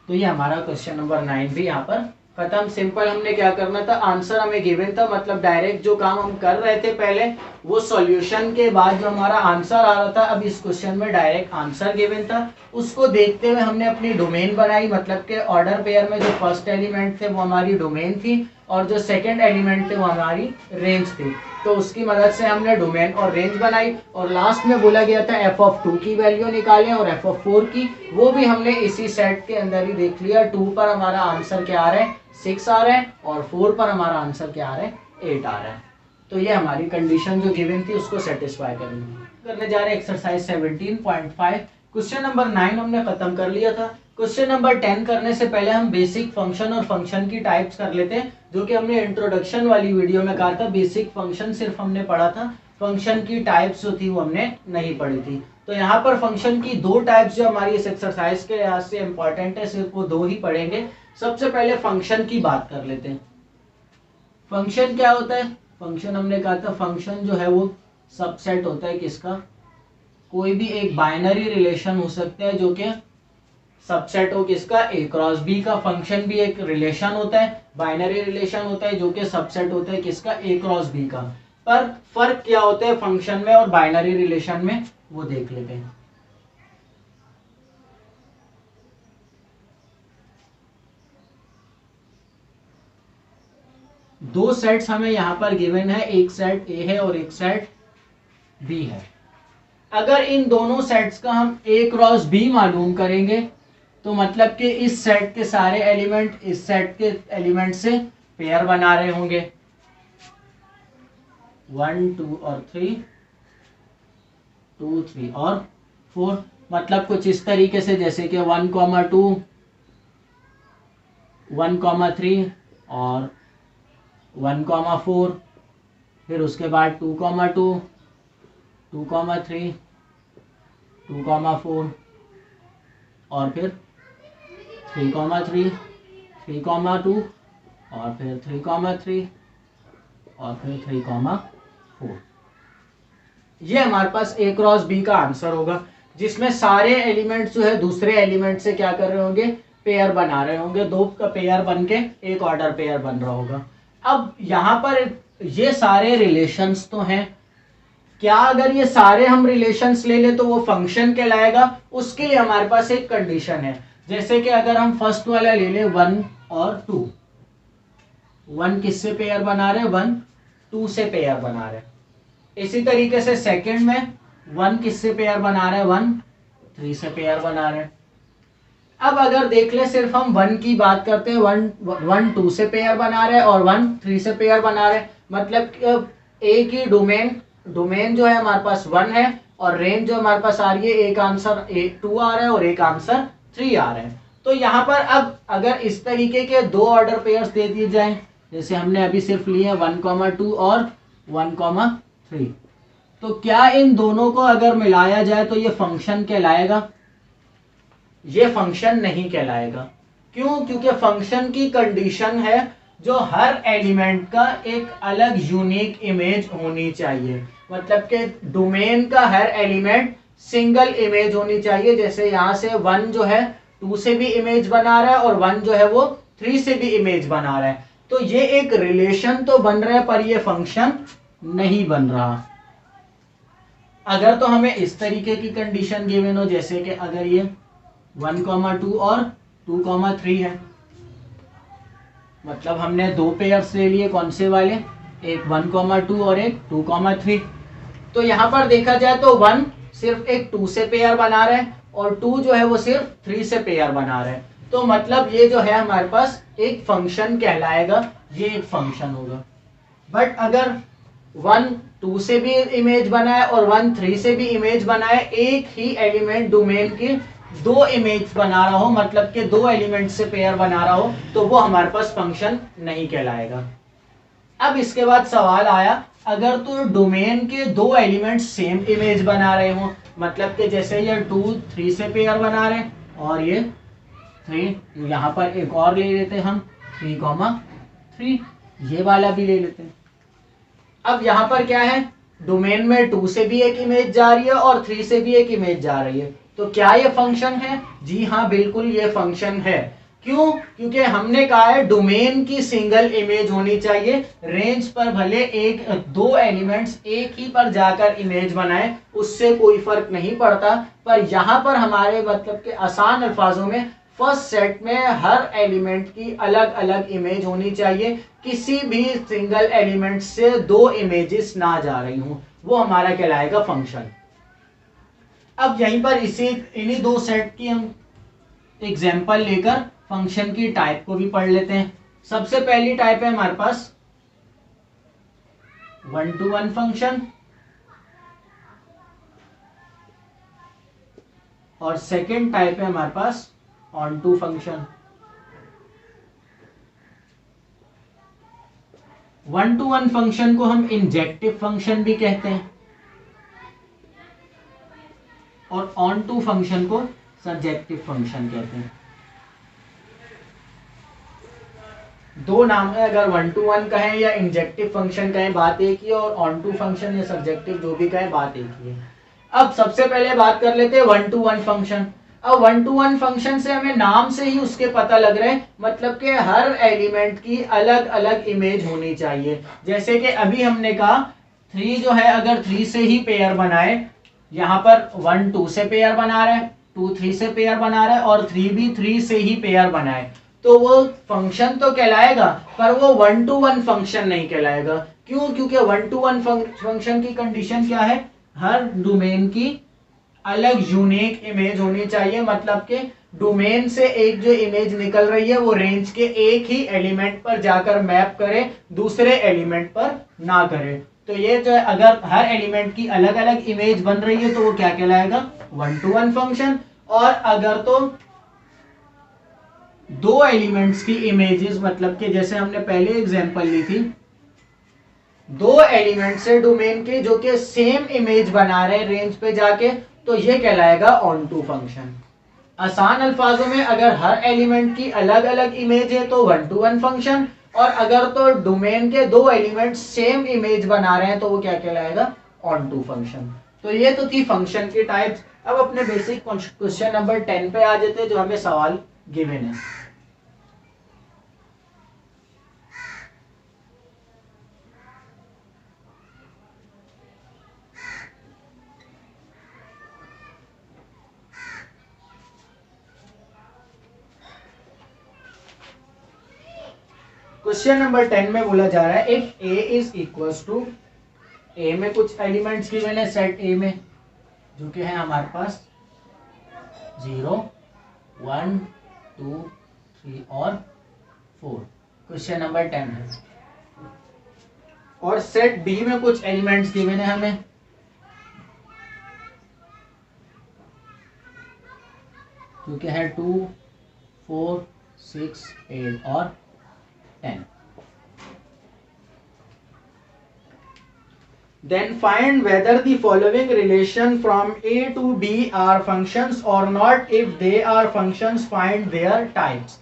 तो ये हमारा क्वेश्चन नंबर 9 भी यहाँ पर खत्म। सिंपल हमने क्या करना था, आंसर हमें गिवन था, मतलब डायरेक्ट जो काम हम कर रहे थे पहले वो सॉल्यूशन के बाद जो हमारा आंसर आ रहा था, अब इस क्वेश्चन में डायरेक्ट आंसर गिवन था, उसको देखते हुए हमने अपनी डोमेन बनाई, मतलब के ऑर्डर पेयर में जो फर्स्ट एलिमेंट थे वो हमारी डोमेन थी, और जो सेकंड एलिमेंट थे वो हमारी रेंज थी। तो उसकी मदद से हमने डोमेन और रेंज बनाई और लास्ट में बोला गया था f(2) की वैल्यू निकालें और f(4) की, वो भी हमने इसी सेट के अंदर ही देख लिया। 2 पर हमारा आंसर क्या आ रहा है, 6 आ रहा है और 4 पर हमारा आंसर क्या आ रहा है, 8 आ रहा है। तो ये हमारी कंडीशन जो गिवन थी उसको सेटिस्फाई करने जा रहे हैं एक्सरसाइज 17.5। क्वेश्चन नंबर 9 हमने खत्म कर लिया था। क्वेश्चन नंबर 10 करने से पहले हम बेसिक फंक्शन और फंक्शन की टाइप्स कर लेते हैं, जो कि हमने इंट्रोडक्शन वाली वीडियो में कहा था। बेसिक फंक्शन सिर्फ हमने पढ़ा था, फंक्शन की टाइप्स जो थी वो हमने नहीं पढ़ी थी। तो यहाँ पर फंक्शन की 2 टाइप्स जो हमारी इस एक्सरसाइज के लिहाज से इंपॉर्टेंट है, सिर्फ वो 2 ही पढ़ेंगे। सबसे पहले फंक्शन की बात कर लेते हैं। फंक्शन क्या होता है? फंक्शन हमने कहा था फंक्शन जो है वो सबसेट होता है किसका, कोई भी एक बाइनरी रिलेशन हो सकता है जो कि सबसेट हो किसका, ए क्रॉस बी का। फंक्शन भी एक रिलेशन होता है, बाइनरी रिलेशन होता है जो कि सबसेट होता है किसका, ए क्रॉस बी का। पर फर्क क्या होता है फंक्शन में और बाइनरी रिलेशन में, वो देख लेते हैं। दो सेट्स हमें यहां पर गिवन है, एक सेट ए है और एक सेट बी है। अगर इन दोनों सेट्स का हम ए क्रॉस बी मालूम करेंगे तो मतलब कि इस सेट के सारे एलिमेंट इस सेट के एलिमेंट से पेयर बना रहे होंगे, 1 2 और 3, 2 3 और 4। मतलब कुछ इस तरीके से जैसे कि 1 2 1 3 और 1 4, फिर उसके बाद 2 2 2 3 2 4 और फिर 3 3 3 2 और फिर 3 3 और फिर 3 4। ये हमारे पास ए क्रॉस बी का आंसर होगा, जिसमें सारे एलिमेंट्स जो है दूसरे एलिमेंट से क्या कर रहे होंगे, पेयर बना रहे होंगे। 2 का पेयर बन के एक ऑर्डर पेयर बन रहा होगा। अब यहाँ पर ये सारे रिलेशंस तो हैं, क्या अगर ये सारे हम रिलेशंस ले ले तो वो फंक्शन कहलाएगा? उसके लिए हमारे पास एक कंडीशन है। जैसे कि अगर हम फर्स्ट वाला ले ले 1 और 2, 1 किससे पेयर बना रहे, 1 2 से पेयर बना रहे। इसी तरीके से सेकंड में 1 किससे पेयर बना रहे, 1 3 से पेयर बना रहे। अब अगर देख ले सिर्फ हम 1 की बात करते हैं, 1 2 से पेयर बना रहे और 1 3 से पेयर बना रहे। मतलब ए की डोमेन जो है हमारे पास 1 है और रेंज जो हमारे पास आ रही है, एक आंसर 2 आ रहा है और एक आंसर 3 आ रहा है। तो यहाँ पर अब अगर इस तरीके के 2 ऑर्डर पेयर्स दे दिए जाएं, जैसे हमने अभी सिर्फ लिए 1 2 और 1 3, तो क्या इन दोनों को अगर मिलाया जाए तो ये फंक्शन कहलाएगा? ये फंक्शन नहीं कहलाएगा। क्यों? क्योंकि फंक्शन की कंडीशन है जो हर एलिमेंट का एक अलग यूनिक इमेज होनी चाहिए। मतलब कि डोमेन का हर एलिमेंट सिंगल इमेज होनी चाहिए। जैसे यहाँ से 1 जो है 2 से भी इमेज बना रहा है और 1 जो है वो 3 से भी इमेज बना रहा है। तो ये एक रिलेशन तो बन रहा है पर ये फंक्शन नहीं बन रहा। अगर तो हमें इस तरीके की कंडीशन गिवन हो, जैसे कि अगर ये 1 2 और 2 3 है, मतलब हमने 2 पेयर्स ले लिए, कौन से वाले, एक 1 2 और एक 2 3। तो यहाँ पर देखा जाए तो 1 सिर्फ एक 2 से पेयर बना रहा है और 2 जो है वो सिर्फ 3 से पेयर बना रहा है। तो मतलब ये जो है हमारे पास एक फंक्शन कहलाएगा, ये एक फंक्शन होगा। बट अगर 1 2 से भी इमेज बनाए और 1 3 से भी इमेज बनाए, एक ही एलिमेंट डोमेन के 2 इमेज बना रहा हो, मतलब कि 2 एलिमेंट से पेयर बना रहा हो, तो वो हमारे पास फंक्शन नहीं कहलाएगा। अब इसके बाद सवाल आया, अगर तो डोमेन के 2 एलिमेंट सेम इमेज बना रहे हो, मतलब कि जैसे ये 2 3 से पेयर बना रहे हैं और ये 3, यहाँ पर एक और ले लेते हैं हम 3 3, ये वाला भी ले लेते हैं। अब यहाँ पर क्या है, डोमेन में 2 से भी एक इमेज जा रही है और 3 से भी एक इमेज जा रही है। तो क्या ये फंक्शन है? जी हाँ, बिल्कुल ये फंक्शन है। क्यों? क्योंकि हमने कहा है डोमेन की सिंगल इमेज होनी चाहिए। रेंज पर भले 2 एलिमेंट्स एक ही पर जाकर इमेज बनाए, उससे कोई फर्क नहीं पड़ता। पर यहाँ पर हमारे मतलब के आसान अल्फाजों में फर्स्ट सेट में हर एलिमेंट की अलग अलग इमेज होनी चाहिए, किसी भी सिंगल एलिमेंट से दो इमेजेस ना जा रही हूं, वो हमारा कहलाएगा फंक्शन। अब यहीं पर इसी इन्हीं दो सेट की हम एग्जाम्पल लेकर फंक्शन की टाइप को भी पढ़ लेते हैं। सबसे पहली टाइप है हमारे पास 1-to-1 फंक्शन, और सेकेंड टाइप है हमारे पास ऑन-टू फंक्शन। 1-to-1 फंक्शन को हम इंजेक्टिव फंक्शन भी कहते हैं और ऑन-टू फंक्शन को सब्जेक्टिव फंक्शन कहते हैं। दो नाम है, अगर 1-to-1 कहें या इंजेक्टिव फंक्शन कहें बात एक ही है, और ऑन-टू फंक्शन या सब्जेक्टिव जो भी कहें बात एक ही है। अब सबसे पहले बात कर लेते हैं 1-to-1 फंक्शन। अब 1-to-1 फंक्शन से हमें नाम से ही उसके पता लग रहे हैं, मतलब कि हर एलिमेंट की अलग अलग इमेज होनी चाहिए। जैसे कि अभी हमने कहा 3 जो है, अगर 3 से ही पेयर बनाए, यहाँ पर 1 2 से पेयर बना रहा है, 2 3 से पेयर बना रहा है, और 3 भी 3 से ही पेयर बनाए, तो वो फंक्शन तो कहलाएगा, पर वो 1-to-1 फंक्शन नहीं कहलाएगा। क्यों? क्योंकि 1-to-1 फंक्शन की कंडीशन क्या है, हर डोमेन की अलग यूनिक इमेज होनी चाहिए, मतलब कि डोमेन से एक जो इमेज निकल रही है वो रेंज के एक ही एलिमेंट पर जाकर मैप करे, दूसरे एलिमेंट पर ना करे। तो ये जो है, अगर हर एलिमेंट की अलग अलग इमेज बन रही है तो वो क्या कहलाएगा, 1-to-1 फंक्शन। और अगर तो दो एलिमेंट्स की इमेजेस, मतलब कि जैसे हमने पहले एग्जांपल ली थी, दो एलिमेंट से डोमेन के जो कि सेम इमेज बना रहे रेंज पे जाके, तो ये कहलाएगा ऑन-टू फंक्शन। आसान अल्फाजों में अगर हर एलिमेंट की अलग अलग इमेज है तो 1-to-1 फंक्शन, और अगर तो डोमेन के दो एलिमेंट सेम इमेज बना रहे हैं तो वो क्या कहलाएगा, ऑन-टू फंक्शन। तो ये तो थी फंक्शन की टाइप्स। अब अपने बेसिक क्वेश्चन नंबर 10 पे आ जाते हैं, जो हमें सवाल गिवन है। क्वेश्चन नंबर 10 में बोला जा रहा है, if A is equals to, a में कुछ एलिमेंट्स गिवन है सेट ए में, जो कि है हमारे पास 0 1 2 3 और 4। क्वेश्चन नंबर 10 है। और सेट बी में कुछ एलिमेंट्स गिवन है हमें, जो कि है 2 4 6 8 और 10। Then find whether the following relation from A to B are functions or not. If they are functions, find their types.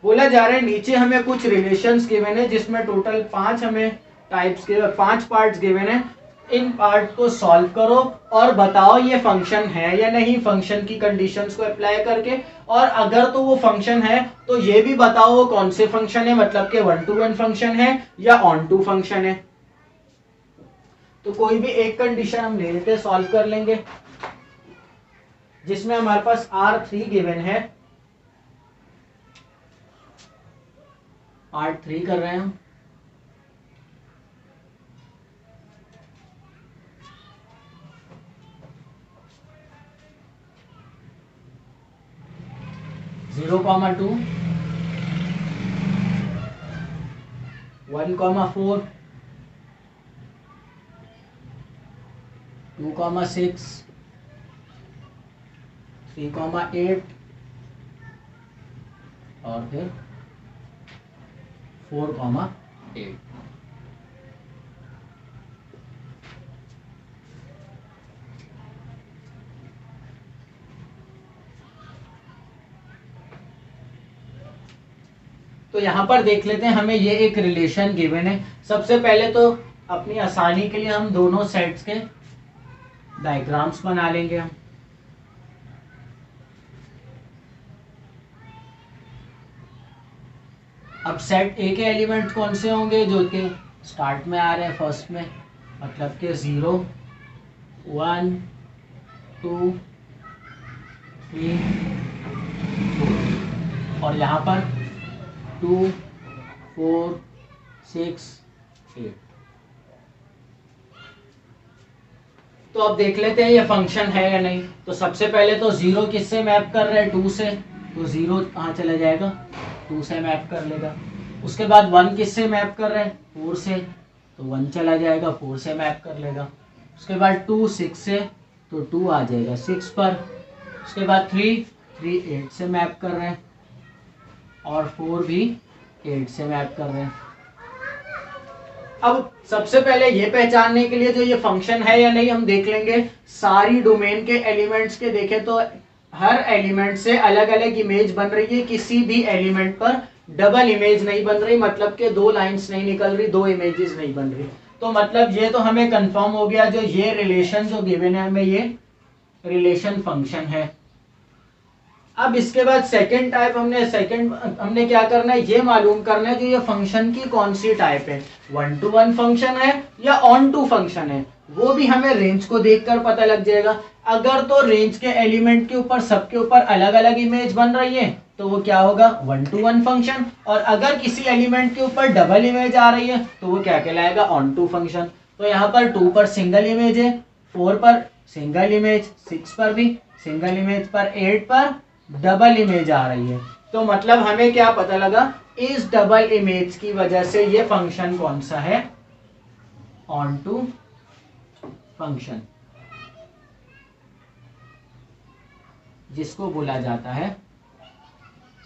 बोला जा रहा है नीचे हमें कुछ रिलेशंस गिवन है, जिसमें टोटल 5 हमें टाइप्स के 5 पार्ट्स गिवन है। इन पार्ट को सॉल्व करो और बताओ ये फंक्शन है या नहीं, फंक्शन की कंडीशंस को अप्लाई करके। और अगर तो वो फंक्शन है तो ये भी बताओ वो कौन से फंक्शन है, मतलब कि 1-to-1 फंक्शन है या ऑन-टू फंक्शन है। तो कोई भी एक कंडीशन हम ले लेते, सॉल्व कर लेंगे, जिसमें हमारे पास R3 गिवन है। पार्ट 3 कर रहे हैं हम। (0, 2 1, 4 2, 6 3, 8 और फिर 4, 8। तो यहां पर देख लेते हैं, हमें ये एक रिलेशन गिवन है। सबसे पहले तो अपनी आसानी के लिए हम दोनों सेट्स के डायग्राम्स बना लेंगे हम। अब सेट ए के एलिमेंट कौन से होंगे, जो कि स्टार्ट में आ रहे हैं फर्स्ट में, मतलब कि 0 1 2 3 4। और यहाँ पर 2 4 6 8। तो अब देख लेते हैं ये फंक्शन है या नहीं। तो सबसे पहले तो 0 किससे मैप कर रहे हैं, 2 से, तो 0 कहाँ चला जाएगा, 2 से मैप कर लेगा। उसके बाद 1 किससे मैप कर रहे हैं, 4 से, तो 1 चला जाएगा, 4 से मैप कर लेगा। उसके बाद 2 6 से, तो 2 आ जाएगा 6 पर। उसके बाद 3 8 से मैप कर रहे हैं और 4 भी 8 से मैप कर रहे हैं। अब सबसे पहले ये पहचानने के लिए जो ये फंक्शन है या नहीं हम देख लेंगे सारी डोमेन के एलिमेंट्स के। देखें तो हर एलिमेंट से अलग अलग इमेज बन रही है, किसी भी एलिमेंट पर डबल इमेज नहीं बन रही, मतलब कि 2 लाइंस नहीं निकल रही, 2 इमेजेस नहीं बन रही। तो मतलब ये तो हमें कंफर्म हो गया, जो ये रिलेशन जो गिवन है हमें ये रिलेशन फंक्शन है। अब इसके बाद सेकंड टाइप हमने क्या करना है, ये मालूम करना है कि ये फंक्शन की कौन सी टाइप है, 1 to 1 फंक्शन है या ऑन टू फंक्शन है। वो भी हमें रेंज को देखकर पता लग जाएगा। अगर तो रेंज के एलिमेंट के ऊपर सबके ऊपर अलग अलग इमेज बन रही है तो वो क्या होगा, 1 to 1 फंक्शन। और अगर किसी एलिमेंट के ऊपर डबल इमेज आ रही है तो वो क्या कहलाएगा, ऑन टू फंक्शन। तो यहाँ पर 2 पर सिंगल इमेज है, 4 पर सिंगल इमेज, 6 पर भी सिंगल इमेज, पर 8 पर डबल इमेज आ रही है। तो मतलब हमें क्या पता लगा, इस डबल इमेज की वजह से ये फंक्शन कौन सा है, ऑन टू फंक्शन, जिसको बोला जाता है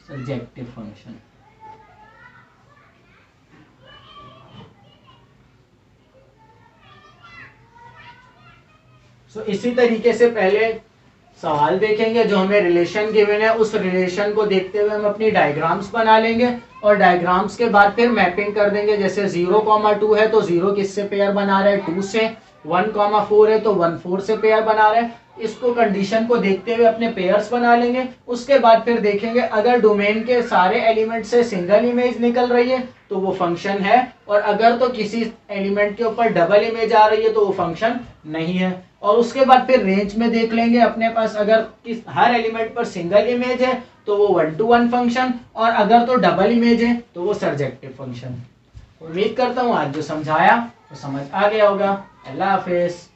सर्जेक्टिव फंक्शन। सो इसी तरीके से पहले सवाल देखेंगे जो हमें रिलेशन गिवन है, उस रिलेशन को देखते हुए हम अपनी डायग्राम्स बना लेंगे और डायग्राम्स के बाद फिर मैपिंग कर देंगे। जैसे 0,2 है तो 0 किससे पेयर बना रहा है, 2 से। 1,4 है तो 1 4 से पेयर बना रहा है। इसको कंडीशन को देखते हुए अपने पेयर्स बना लेंगे। उसके बाद फिर देखेंगे अगर डोमेन के सारे एलिमेंट से सिंगल इमेज निकल रही है तो वो फंक्शन है, और अगर तो किसी एलिमेंट के ऊपर डबल इमेज आ रही है तो वो फंक्शन नहीं है। और उसके बाद फिर रेंज में देख लेंगे अपने पास, अगर हर एलिमेंट पर सिंगल इमेज है तो वो 1 to 1 फंक्शन, और अगर तो डबल इमेज है तो वो सर्जेक्टिव फंक्शन। उम्मीद करता हूँ आज जो समझाया वो समझ आ गया होगा। अल्लाह हाफिज।